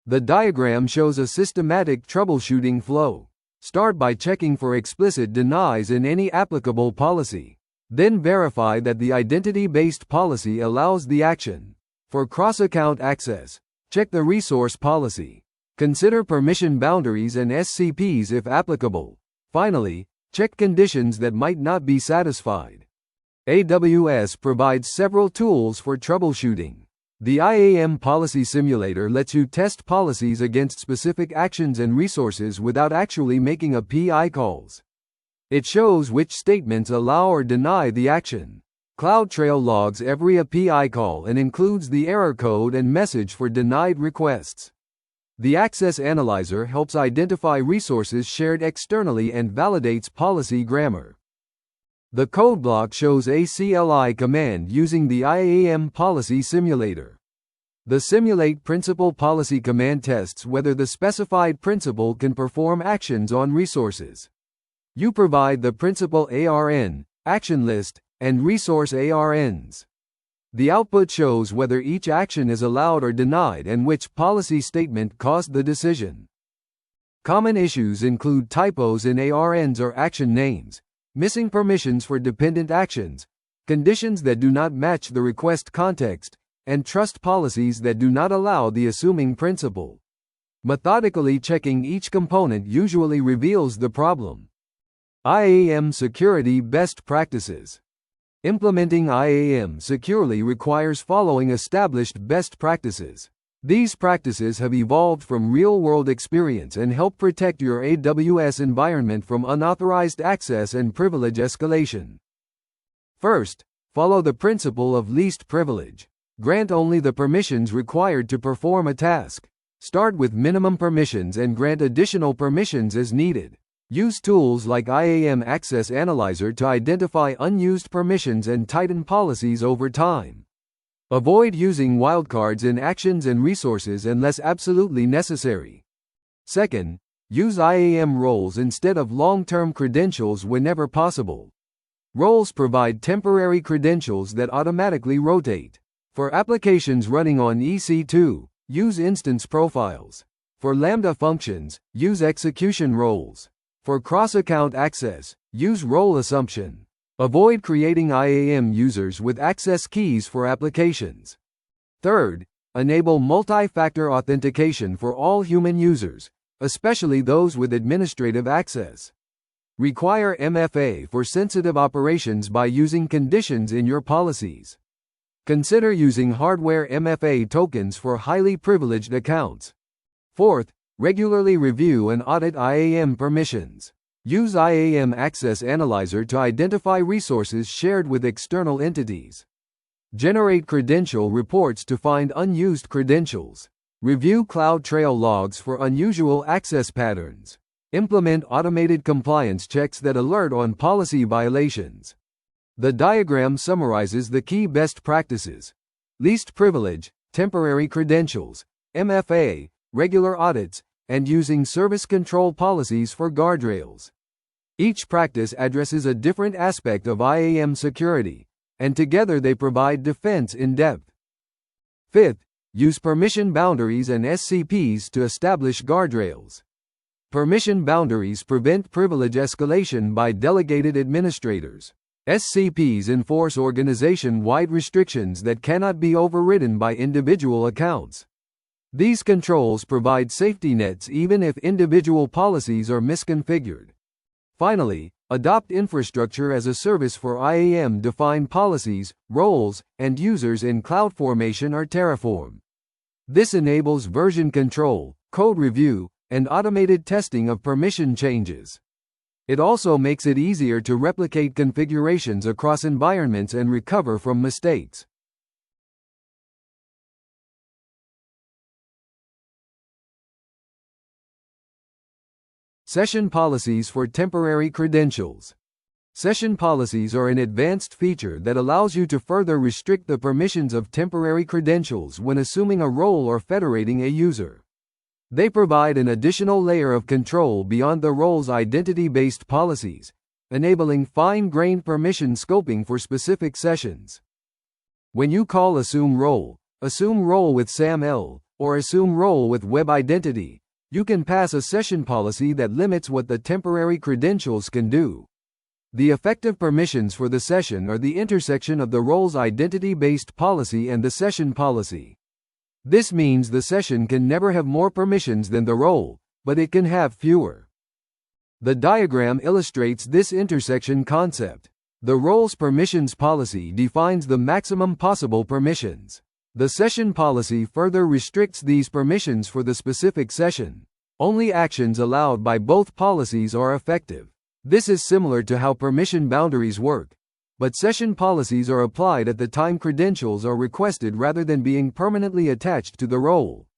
The diagram shows a systematic troubleshooting flow. Start by checking for explicit denies in any applicable policy. Then verify that the identity-based policy allows the action. For cross-account access, check the resource policy. Consider permission boundaries and SCPs if applicable. Finally, check conditions that might not be satisfied. AWS provides several tools for troubleshooting. The IAM Policy Simulator lets you test policies against specific actions and resources without actually making API calls. It shows which statements allow or deny the action. CloudTrail logs every API call and includes the error code and message for denied requests. The Access Analyzer helps identify resources shared externally and validates policy grammar. The code block shows a CLI command using the IAM Policy Simulator. The Simulate Principal Policy command tests whether the specified principal can perform actions on resources. You provide the principal ARN, action list, and resource ARNs. The output shows whether each action is allowed or denied and which policy statement caused the decision. Common issues include typos in ARNs or action names, missing permissions for dependent actions, conditions that do not match the request context, and trust policies that do not allow the assuming principal. Methodically checking each component usually reveals the problem. IAM Security Best Practices. Implementing IAM securely requires following established best practices. These practices have evolved from real-world experience and help protect your AWS environment from unauthorized access and privilege escalation. First, follow the principle of least privilege. Grant only the permissions required to perform a task. Start with minimum permissions and grant additional permissions as needed. Use tools like IAM Access Analyzer to identify unused permissions and tighten policies over time. Avoid using wildcards in actions and resources unless absolutely necessary. Second, use IAM roles instead of long-term credentials whenever possible. Roles provide temporary credentials that automatically rotate. For applications running on EC2, use instance profiles. For Lambda functions, use execution roles. For cross-account access, use role assumption. Avoid creating IAM users with access keys for applications. Third, enable multi-factor authentication for all human users, especially those with administrative access. Require MFA for sensitive operations by using conditions in your policies. Consider using hardware MFA tokens for highly privileged accounts. Fourth, regularly review and audit IAM permissions. Use IAM Access Analyzer to identify resources shared with external entities. Generate credential reports to find unused credentials. Review CloudTrail logs for unusual access patterns. Implement automated compliance checks that alert on policy violations. The diagram summarizes the key best practices: least privilege, temporary credentials, MFA, regular audits, and using service control policies for guardrails. Each practice addresses a different aspect of IAM security, and together they provide defense in depth. Fifth, use permission boundaries and SCPs to establish guardrails. Permission boundaries prevent privilege escalation by delegated administrators. SCPs enforce organization-wide restrictions that cannot be overridden by individual accounts. These controls provide safety nets even if individual policies are misconfigured. Finally, adopt infrastructure as a service for IAM-defined policies, roles, and users in CloudFormation or Terraform. This enables version control, code review, and automated testing of permission changes. It also makes it easier to replicate configurations across environments and recover from mistakes. Session policies for temporary credentials. Session policies are an advanced feature that allows you to further restrict the permissions of temporary credentials when assuming a role or federating a user. They provide an additional layer of control beyond the role's identity-based policies, enabling fine-grained permission scoping for specific sessions. When you call assume role with SAML, or assume role with web identity, you can pass a session policy that limits what the temporary credentials can do. The effective permissions for the session are the intersection of the role's identity-based policy and the session policy. This means the session can never have more permissions than the role, but it can have fewer. The diagram illustrates this intersection concept. The role's permissions policy defines the maximum possible permissions. The session policy further restricts these permissions for the specific session. Only actions allowed by both policies are effective. This is similar to how permission boundaries work, but session policies are applied at the time credentials are requested rather than being permanently attached to the role.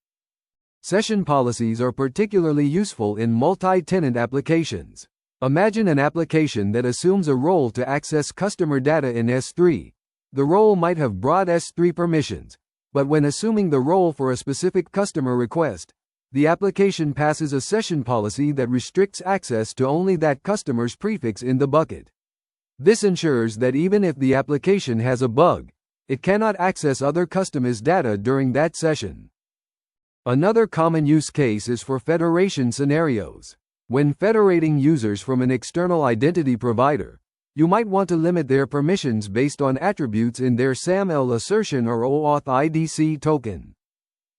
Session policies are particularly useful in multi-tenant applications. Imagine an application that assumes a role to access customer data in S3. The role might have broad S3 permissions, but when assuming the role for a specific customer request, the application passes a session policy that restricts access to only that customer's prefix in the bucket. This ensures that even if the application has a bug, it cannot access other customers' data during that session. Another common use case is for federation scenarios. When federating users from an external identity provider, you might want to limit their permissions based on attributes in their SAML assertion or OAuth IDC token.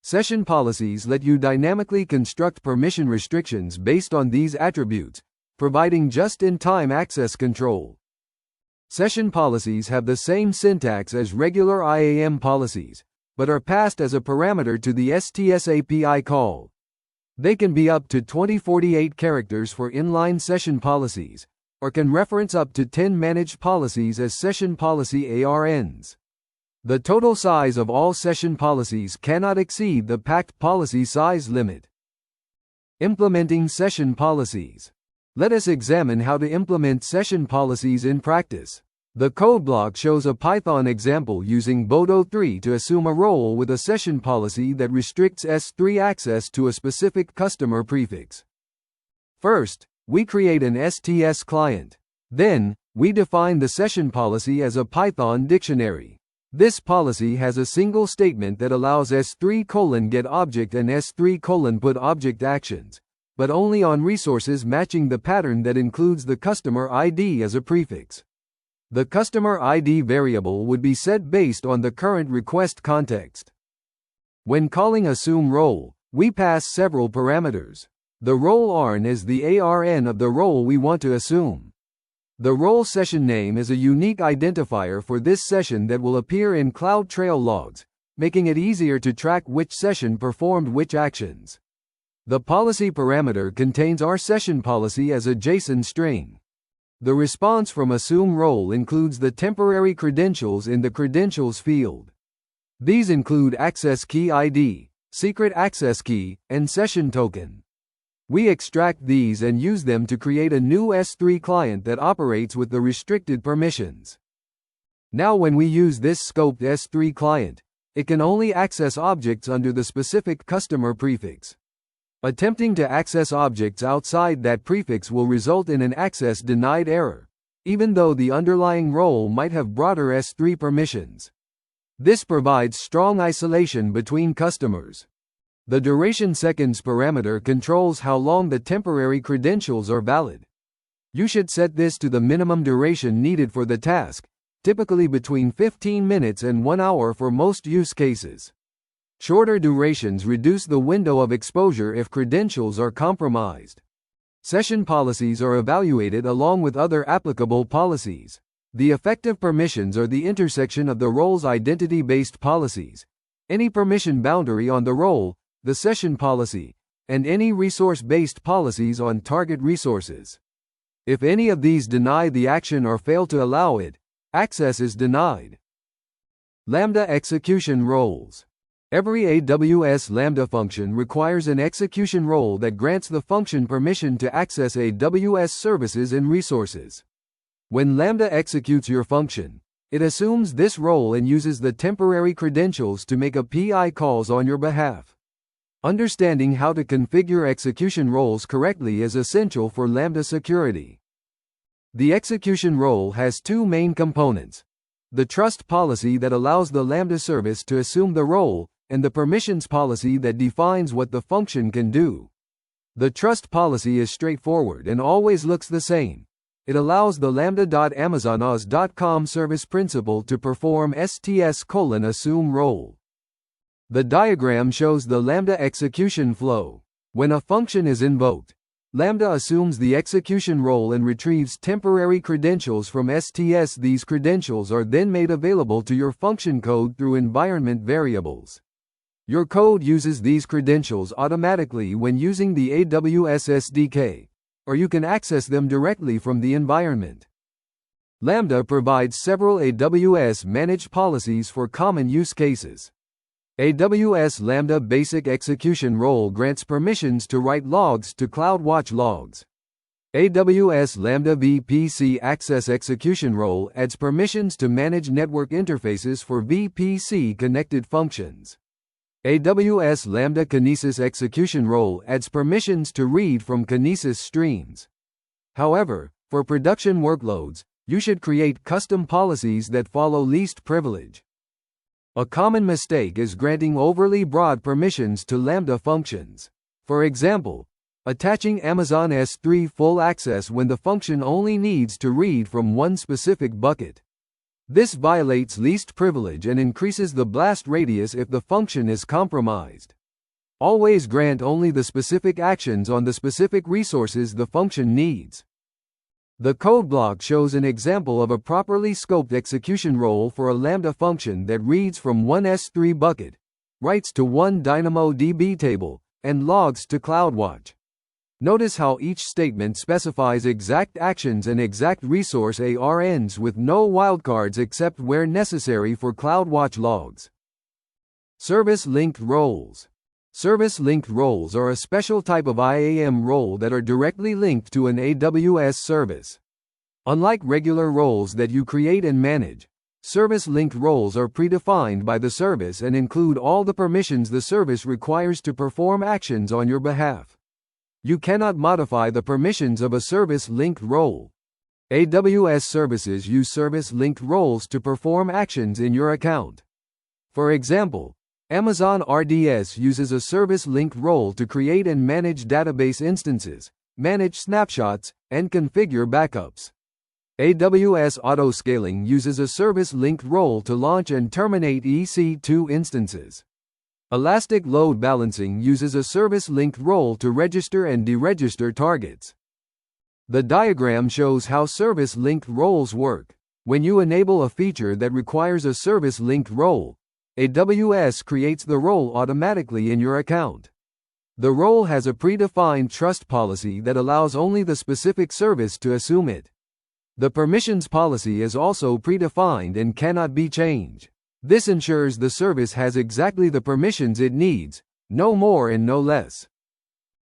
Session policies let you dynamically construct permission restrictions based on these attributes, providing just-in-time access control. Session policies have the same syntax as regular IAM policies, but are passed as a parameter to the STS API call. They can be up to 2048 characters for inline session policies, or can reference up to 10 managed policies as session policy ARNs. The total size of all session policies cannot exceed the packed policy size limit. Implementing session policies. Let us examine how to implement session policies in practice. The code block shows a Python example using Bodo 3 to assume a role with a session policy that restricts S3 access to a specific customer prefix. First, we create an STS client. Then, we define the session policy as a Python dictionary. This policy has a single statement that allows S3 get object and S3 put object actions, but only on resources matching the pattern that includes the customer ID as a prefix. The customer ID variable would be set based on the current request context. When calling assume role, we pass several parameters. The role ARN is the ARN of the role we want to assume. The role session name is a unique identifier for this session that will appear in CloudTrail logs, making it easier to track which session performed which actions. The policy parameter contains our session policy as a JSON string. The response from assume role includes the temporary credentials in the credentials field. These include access key ID, secret access key, and session token. We extract these and use them to create a new S3 client that operates with the restricted permissions. Now when we use this scoped S3 client, it can only access objects under the specific customer prefix. Attempting to access objects outside that prefix will result in an access denied error, even though the underlying role might have broader S3 permissions. This provides strong isolation between customers. The duration seconds parameter controls how long the temporary credentials are valid. You should set this to the minimum duration needed for the task, typically between 15 minutes and 1 hour for most use cases. Shorter durations reduce the window of exposure if credentials are compromised. Session policies are evaluated along with other applicable policies. The effective permissions are the intersection of the role's identity-based policies, any permission boundary on the role, the session policy, and any resource-based policies on target resources. If any of these deny the action or fail to allow it, access is denied. Lambda execution roles. Every AWS Lambda function requires an execution role that grants the function permission to access AWS services and resources. When Lambda executes your function, it assumes this role and uses the temporary credentials to make API calls on your behalf. Understanding how to configure execution roles correctly is essential for Lambda security. The execution role has two main components: the trust policy that allows the Lambda service to assume the role, and the permissions policy that defines what the function can do. The trust policy is straightforward and always looks the same. It allows the lambda.amazonos.com service principal to perform STS:\assume role. The diagram shows the Lambda execution flow. When a function is invoked, Lambda assumes the execution role and retrieves temporary credentials from STS. These credentials are then made available to your function code through environment variables. Your code uses these credentials automatically when using the AWS SDK, or you can access them directly from the environment. Lambda provides several AWS managed policies for common use cases. AWS Lambda Basic Execution Role grants permissions to write logs to CloudWatch logs. AWS Lambda VPC Access Execution Role adds permissions to manage network interfaces for VPC connected functions. AWS Lambda Kinesis Execution Role adds permissions to read from Kinesis streams. However, for production workloads, you should create custom policies that follow least privilege. A common mistake is granting overly broad permissions to Lambda functions. For example, attaching Amazon S3 full access when the function only needs to read from one specific bucket. This violates least privilege and increases the blast radius if the function is compromised. Always grant only the specific actions on the specific resources the function needs. The code block shows an example of a properly scoped execution role for a Lambda function that reads from one S3 bucket, writes to one DynamoDB table, and logs to CloudWatch. Notice how each statement specifies exact actions and exact resource ARNs with no wildcards except where necessary for CloudWatch logs. Service-linked roles. Service-linked roles are a special type of IAM role that are directly linked to an AWS service. Unlike regular roles that you create and manage, service-linked roles are predefined by the service and include all the permissions the service requires to perform actions on your behalf. You cannot modify the permissions of a service-linked role. AWS services use service-linked roles to perform actions in your account. For example, Amazon RDS uses a service-linked role to create and manage database instances, manage snapshots, and configure backups. AWS Autoscaling uses a service-linked role to launch and terminate EC2 instances. Elastic Load Balancing uses a service-linked role to register and deregister targets. The diagram shows how service-linked roles work. When you enable a feature that requires a service-linked role, AWS creates the role automatically in your account. The role has a predefined trust policy that allows only the specific service to assume it. The permissions policy is also predefined and cannot be changed. This ensures the service has exactly the permissions it needs, no more and no less.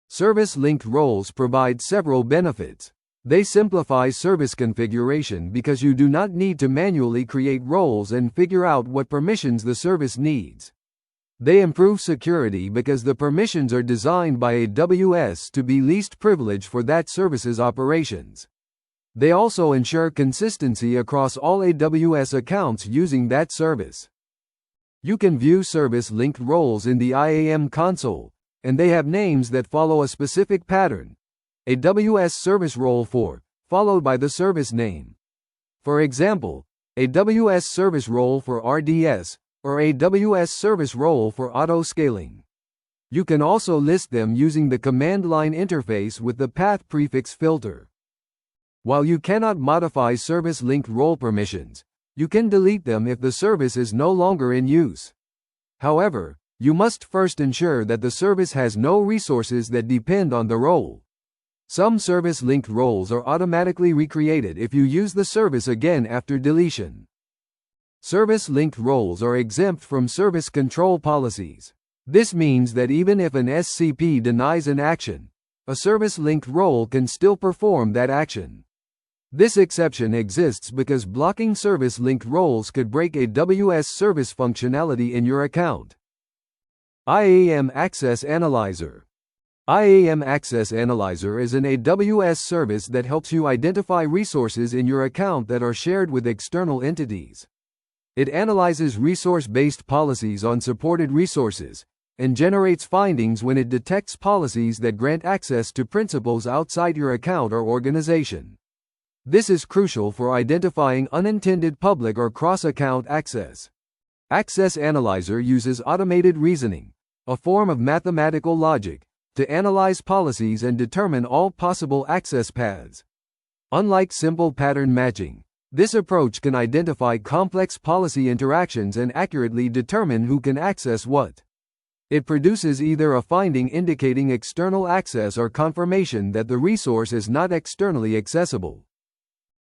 Service-linked roles provide several benefits. They simplify service configuration because you do not need to manually create roles and figure out what permissions the service needs. They improve security because the permissions are designed by AWS to be least privilege for that service's operations. They also ensure consistency across all AWS accounts using that service. You can view service-linked roles in the IAM console, and they have names that follow a specific pattern. AWS service role for, followed by the service name. For example, AWS service role for RDS, or AWS service role for autoscaling. You can also list them using the command line interface with the path prefix filter. While you cannot modify service-linked role permissions, you can delete them if the service is no longer in use. However, you must first ensure that the service has no resources that depend on the role. Some service-linked roles are automatically recreated if you use the service again after deletion. Service-linked roles are exempt from service control policies. This means that even if an SCP denies an action, a service-linked role can still perform that action. This exception exists because blocking service-linked roles could break AWS service functionality in your account. IAM Access Analyzer. IAM Access Analyzer is an AWS service that helps you identify resources in your account that are shared with external entities. It analyzes resource-based policies on supported resources, and generates findings when it detects policies that grant access to principals outside your account or organization. This is crucial for identifying unintended public or cross-account access. Access Analyzer uses automated reasoning, a form of mathematical logic, to analyze policies and determine all possible access paths. Unlike simple pattern matching, this approach can identify complex policy interactions and accurately determine who can access what. It produces either a finding indicating external access or confirmation that the resource is not externally accessible.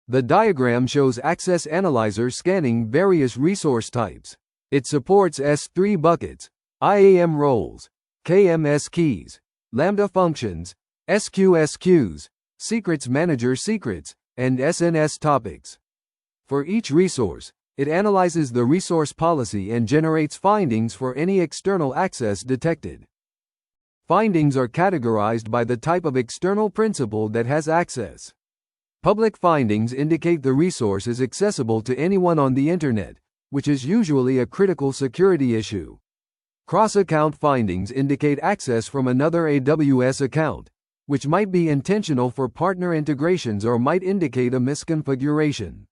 The diagram shows Access Analyzer scanning various resource types. It supports S3 buckets, IAM roles, KMS keys, Lambda functions, SQS queues, secrets manager secrets, and SNS topics. For each resource, it analyzes the resource policy and generates findings for any external access detected. Findings are categorized by the type of external principal that has access. Public findings indicate the resource is accessible to anyone on the Internet, which is usually a critical security issue. Cross-account findings indicate access from another AWS account, which might be intentional for partner integrations or might indicate a misconfiguration.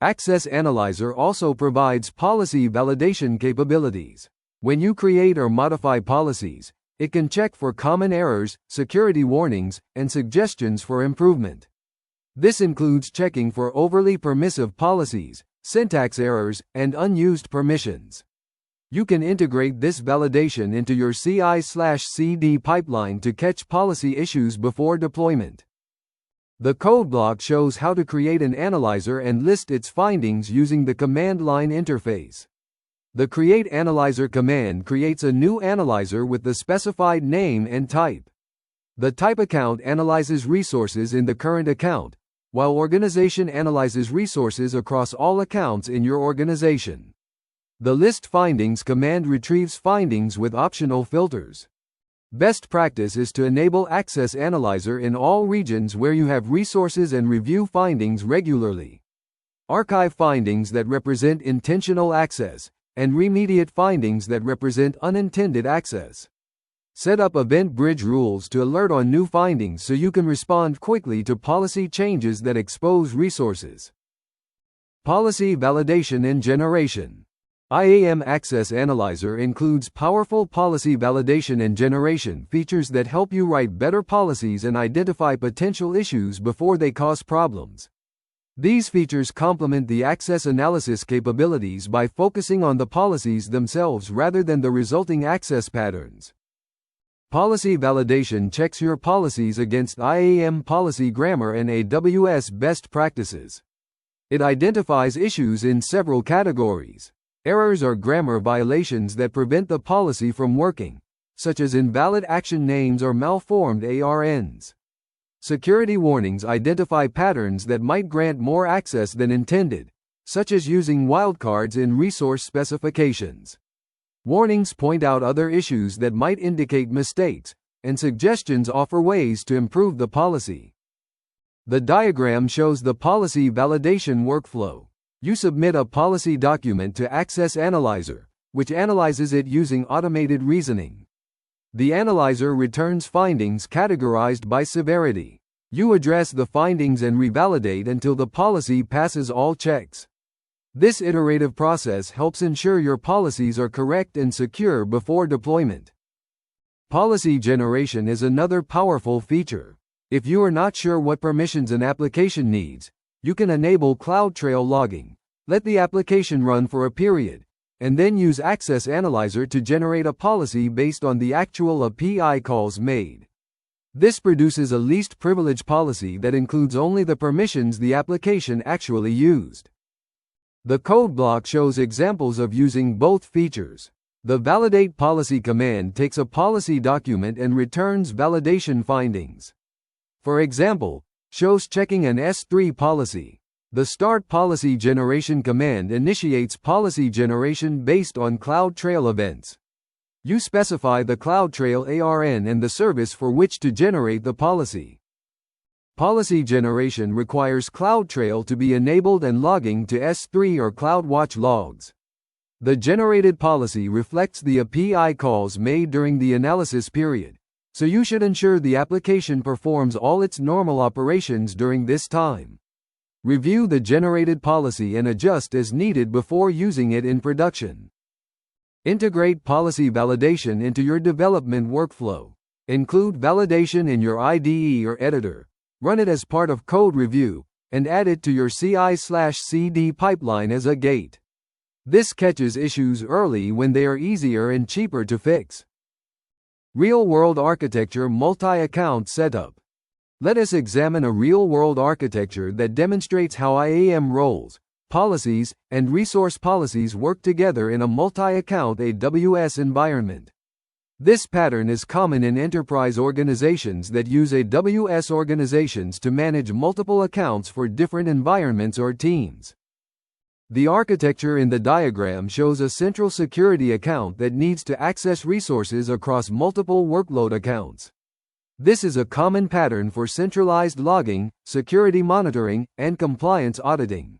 Access Analyzer also provides policy validation capabilities. When you create or modify policies, it can check for common errors, security warnings, and suggestions for improvement. This includes checking for overly permissive policies, syntax errors, and unused permissions. You can integrate this validation into your CI/CD pipeline to catch policy issues before deployment. The code block shows how to create an analyzer and list its findings using the command line interface. The create analyzer command creates a new analyzer with the specified name and type. The type account analyzes resources in the current account, while organization analyzes resources across all accounts in your organization. The list findings command retrieves findings with optional filters. Best practice is to enable Access Analyzer in all regions where you have resources and review findings regularly. Archive findings that represent intentional access, and remediate findings that represent unintended access. Set up event bridge rules to alert on new findings so you can respond quickly to policy changes that expose resources. Policy validation and generation. IAM Access Analyzer includes powerful policy validation and generation features that help you write better policies and identify potential issues before they cause problems. These features complement the access analysis capabilities by focusing on the policies themselves rather than the resulting access patterns. Policy validation checks your policies against IAM policy grammar and AWS best practices. It identifies issues in several categories. Errors or grammar violations that prevent the policy from working, such as invalid action names or malformed ARNs. Security warnings identify patterns that might grant more access than intended, such as using wildcards in resource specifications. Warnings point out other issues that might indicate mistakes, and suggestions offer ways to improve the policy. The diagram shows the policy validation workflow. You submit a policy document to Access Analyzer, which analyzes it using automated reasoning. The analyzer returns findings categorized by severity. You address the findings and revalidate until the policy passes all checks. This iterative process helps ensure your policies are correct and secure before deployment. Policy generation is another powerful feature. If you are not sure what permissions an application needs, you can enable CloudTrail logging, let the application run for a period, and then use Access Analyzer to generate a policy based on the actual API calls made. This produces a least privilege policy that includes only the permissions the application actually used. The code block shows examples of using both features. The validate policy command takes a policy document and returns validation findings. For example, shows checking an S3 policy. The start policy generation command initiates policy generation based on CloudTrail events. You specify the CloudTrail ARN and the service for which to generate the policy. Policy generation requires CloudTrail to be enabled and logging to S3 or CloudWatch logs. The generated policy reflects the API calls made during the analysis period, so you should ensure the application performs all its normal operations during this time. Review the generated policy and adjust as needed before using it in production. Integrate policy validation into your development workflow. Include validation in your IDE or editor. Run it as part of code review, and add it to your CI/CD pipeline as a gate. This catches issues early when they are easier and cheaper to fix. Real-world architecture multi-account setup. Let us examine a real-world architecture that demonstrates how IAM roles, policies, and resource policies work together in a multi-account AWS environment. This pattern is common in enterprise organizations that use AWS organizations to manage multiple accounts for different environments or teams. The architecture in the diagram shows a central security account that needs to access resources across multiple workload accounts. This is a common pattern for centralized logging, security monitoring, and compliance auditing.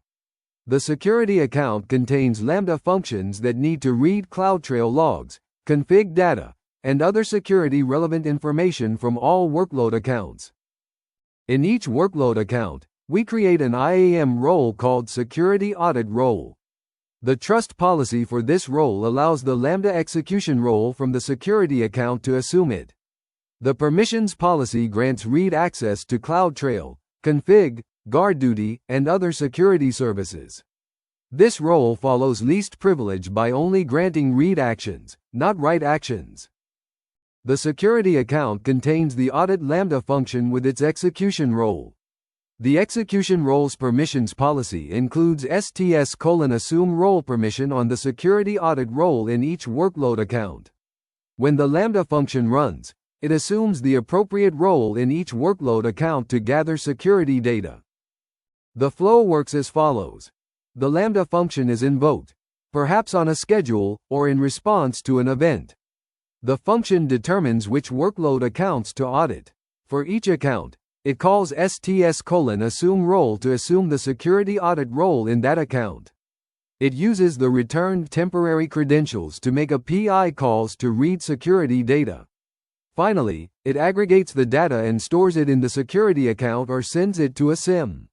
The security account contains Lambda functions that need to read CloudTrail logs, config data, and other security-relevant information from all workload accounts. In each workload account, we create an IAM role called Security Audit Role. The trust policy for this role allows the Lambda execution role from the security account to assume it. The permissions policy grants read access to CloudTrail, config, guard duty, and other security services. This role follows least privilege by only granting read actions, not write actions. The security account contains the audit Lambda function with its execution role. The execution roles permissions policy includes STS:"assume role permission on the security audit role in each workload account. When the Lambda function runs, it assumes the appropriate role in each workload account to gather security data. The flow works as follows. The Lambda function is invoked, perhaps on a schedule, or in response to an event. The function determines which workload accounts to audit. For each account, it calls STS:"assume role to assume the security audit role in that account. It uses the returned temporary credentials to make API calls to read security data. Finally, it aggregates the data and stores it in the security account or sends it to a SIEM.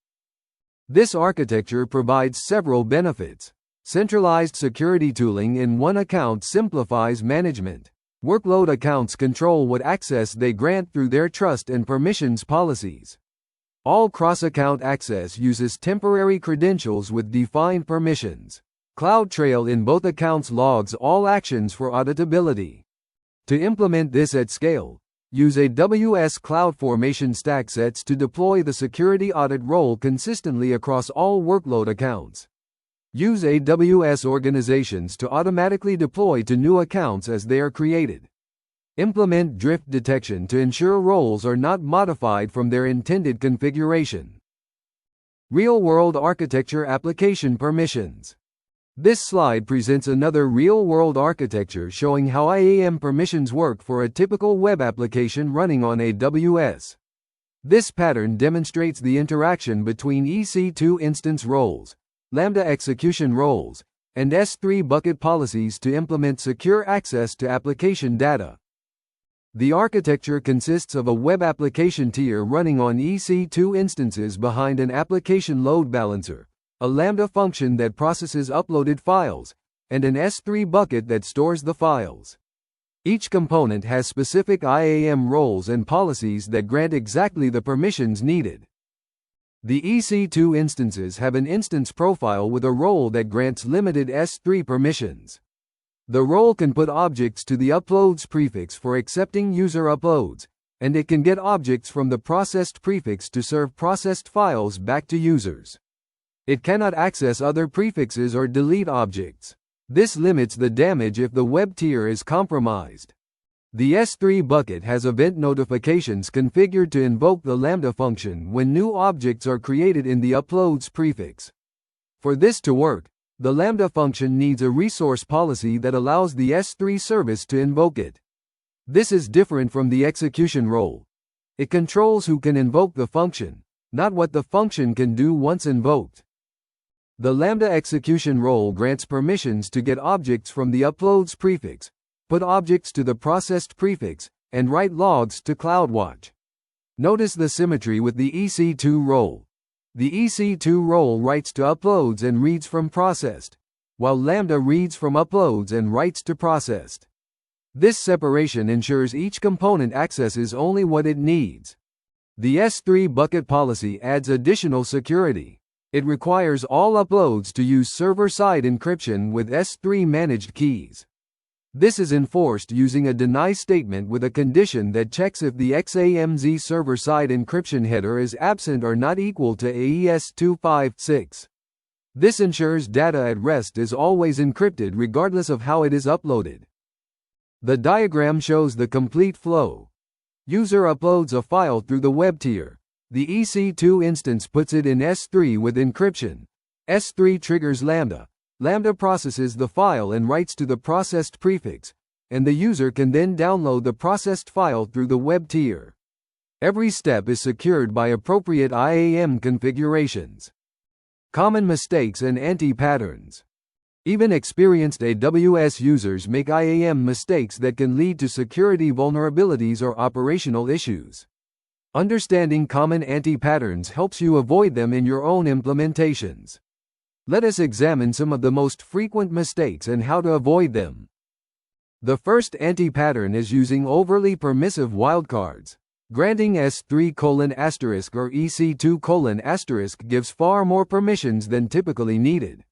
This architecture provides several benefits. Centralized security tooling in one account simplifies management. Workload accounts control what access they grant through their trust and permissions policies. All cross-account access uses temporary credentials with defined permissions. CloudTrail in both accounts logs all actions for auditability. To implement this at scale, use AWS CloudFormation stack sets to deploy the security audit role consistently across all workload accounts. Use AWS organizations to automatically deploy to new accounts as they are created. Implement drift detection to ensure roles are not modified from their intended configuration. Real-world architecture application permissions. This slide presents another real-world architecture showing how IAM permissions work for a typical web application running on AWS. This pattern demonstrates the interaction between EC2 instance roles, Lambda execution roles, and S3 bucket policies to implement secure access to application data. The architecture consists of a web application tier running on EC2 instances behind an application load balancer, a Lambda function that processes uploaded files, and an S3 bucket that stores the files. Each component has specific IAM roles and policies that grant exactly the permissions needed. The EC2 instances have an instance profile with a role that grants limited S3 permissions. The role can put objects to the uploads prefix for accepting user uploads, and it can get objects from the processed prefix to serve processed files back to users. It cannot access other prefixes or delete objects. This limits the damage if the web tier is compromised. The S3 bucket has event notifications configured to invoke the Lambda function when new objects are created in the uploads prefix. For this to work, the Lambda function needs a resource policy that allows the S3 service to invoke it. This is different from the execution role. It controls who can invoke the function, not what the function can do once invoked. The Lambda execution role grants permissions to get objects from the uploads prefix, put objects to the processed prefix, and write logs to CloudWatch. Notice the symmetry with the EC2 role. The EC2 role writes to uploads and reads from processed, while Lambda reads from uploads and writes to processed. This separation ensures each component accesses only what it needs. The S3 bucket policy adds additional security. It requires all uploads to use server-side encryption with S3 managed keys. This is enforced using a deny statement with a condition that checks if the XAMZ server-side encryption header is absent or not equal to AES 256. This ensures data at rest is always encrypted regardless of how it is uploaded. The diagram shows the complete flow. User uploads a file through the web tier. The EC2 instance puts it in S3 with encryption. S3 triggers Lambda. Lambda processes the file and writes to the processed prefix, and the user can then download the processed file through the web tier. Every step is secured by appropriate IAM configurations. Common mistakes and anti-patterns. Even experienced AWS users make IAM mistakes that can lead to security vulnerabilities or operational issues. Understanding common anti-patterns helps you avoid them in your own implementations. Let us examine some of the most frequent mistakes and how to avoid them. The first anti-pattern is using overly permissive wildcards. Granting S3:* or EC2:* gives far more permissions than typically needed.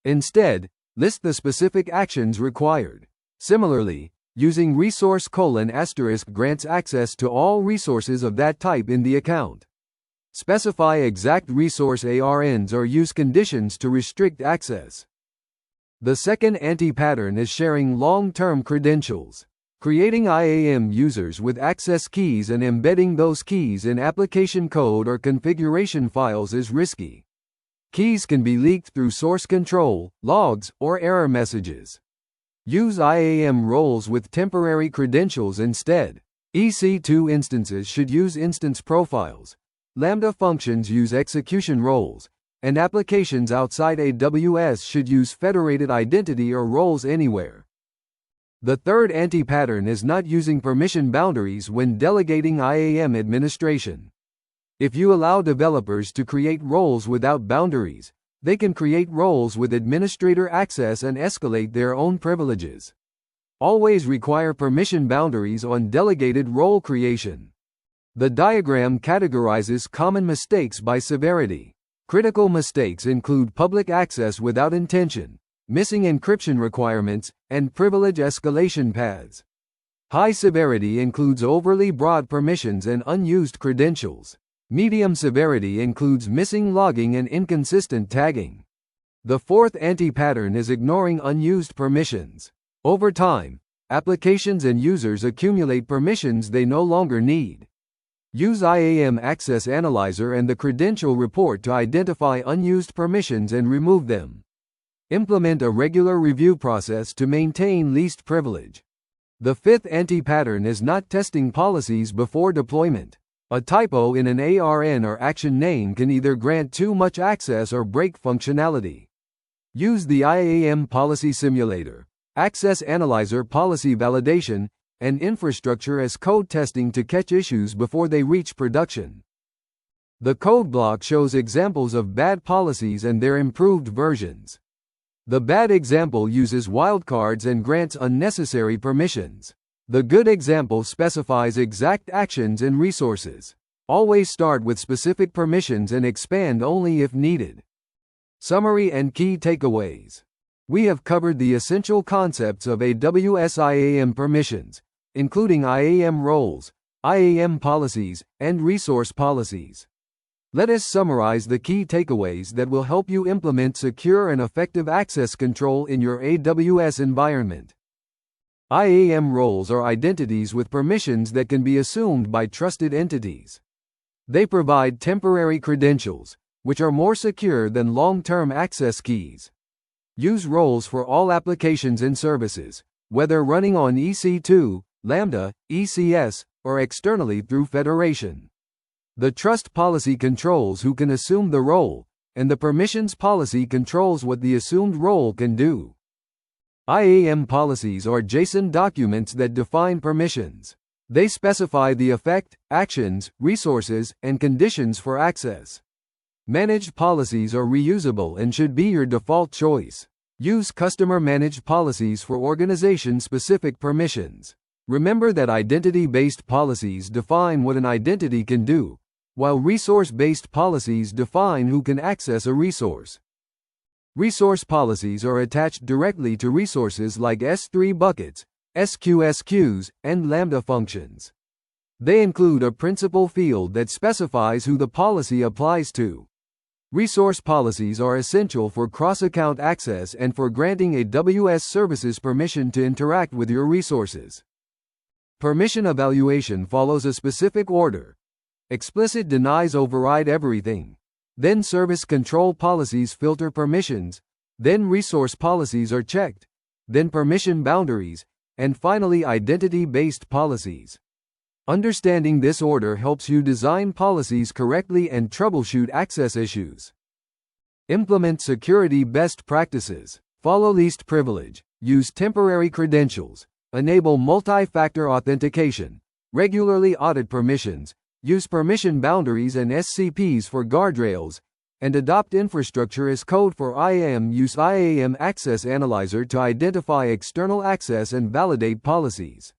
Instead, list the specific actions required. Similarly, using resource:* grants access to all resources of that type in the account. Specify exact resource ARNs or use conditions to restrict access. The second anti-pattern is sharing long-term credentials. Creating IAM users with access keys and embedding those keys in application code or configuration files is risky. Keys can be leaked through source control, logs, or error messages. Use IAM roles with temporary credentials instead. EC2 instances should use instance profiles. Lambda functions use execution roles, and applications outside AWS should use federated identity or roles anywhere. The third anti-pattern is not using permission boundaries when delegating IAM administration. If you allow developers to create roles without boundaries, they can create roles with administrator access and escalate their own privileges. Always require permission boundaries on delegated role creation. The diagram categorizes common mistakes by severity. Critical mistakes include public access without intention, missing encryption requirements, and privilege escalation paths. High severity includes overly broad permissions and unused credentials. Medium severity includes missing logging and inconsistent tagging. The fourth anti-pattern is ignoring unused permissions. Over time, applications and users accumulate permissions they no longer need. Use IAM Access Analyzer and the credential report to identify unused permissions and remove them. Implement a regular review process to maintain least privilege. The fifth anti-pattern is not testing policies before deployment. A typo in an ARN or action name can either grant too much access or break functionality. Use the IAM Policy Simulator, Access Analyzer policy validation, and infrastructure as code testing to catch issues before they reach production. The code block shows examples of bad policies and their improved versions. The bad example uses wildcards and grants unnecessary permissions. The good example specifies exact actions and resources. Always start with specific permissions and expand only if needed. Summary and key takeaways. We have covered the essential concepts of AWS IAM permissions, including IAM roles, IAM policies, and resource policies. Let us summarize the key takeaways that will help you implement secure and effective access control in your AWS environment. IAM roles are identities with permissions that can be assumed by trusted entities. They provide temporary credentials, which are more secure than long-term access keys. Use roles for all applications and services, whether running on EC2, Lambda, ECS, or externally through federation. The trust policy controls who can assume the role, and the permissions policy controls what the assumed role can do. IAM policies are JSON documents that define permissions. They specify the effect, actions, resources, and conditions for access. Managed policies are reusable and should be your default choice. Use customer-managed policies for organization-specific permissions. Remember that identity-based policies define what an identity can do, while resource-based policies define who can access a resource. Resource policies are attached directly to resources like S3 buckets, SQS queues, and Lambda functions. They include a principal field that specifies who the policy applies to. Resource policies are essential for cross-account access and for granting AWS services permission to interact with your resources. Permission evaluation follows a specific order. Explicit denies override everything. Then service control policies filter permissions. Then resource policies are checked. Then permission boundaries. And finally identity-based policies. Understanding this order helps you design policies correctly and troubleshoot access issues. Implement security best practices. Follow least privilege. Use temporary credentials. Enable multi-factor authentication. Regularly audit permissions. Use permission boundaries and SCPs for guardrails. And adopt infrastructure as code for IAM. Use IAM Access Analyzer to identify external access and validate policies.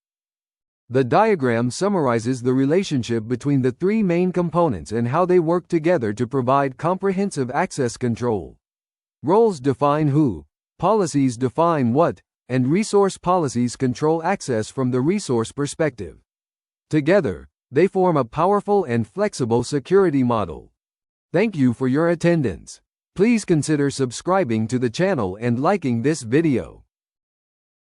The diagram summarizes the relationship between the three main components and how they work together to provide comprehensive access control. Roles define who, policies define what, and resource policies control access from the resource perspective. Together, they form a powerful and flexible security model. Thank you for your attendance. Please consider subscribing to the channel and liking this video.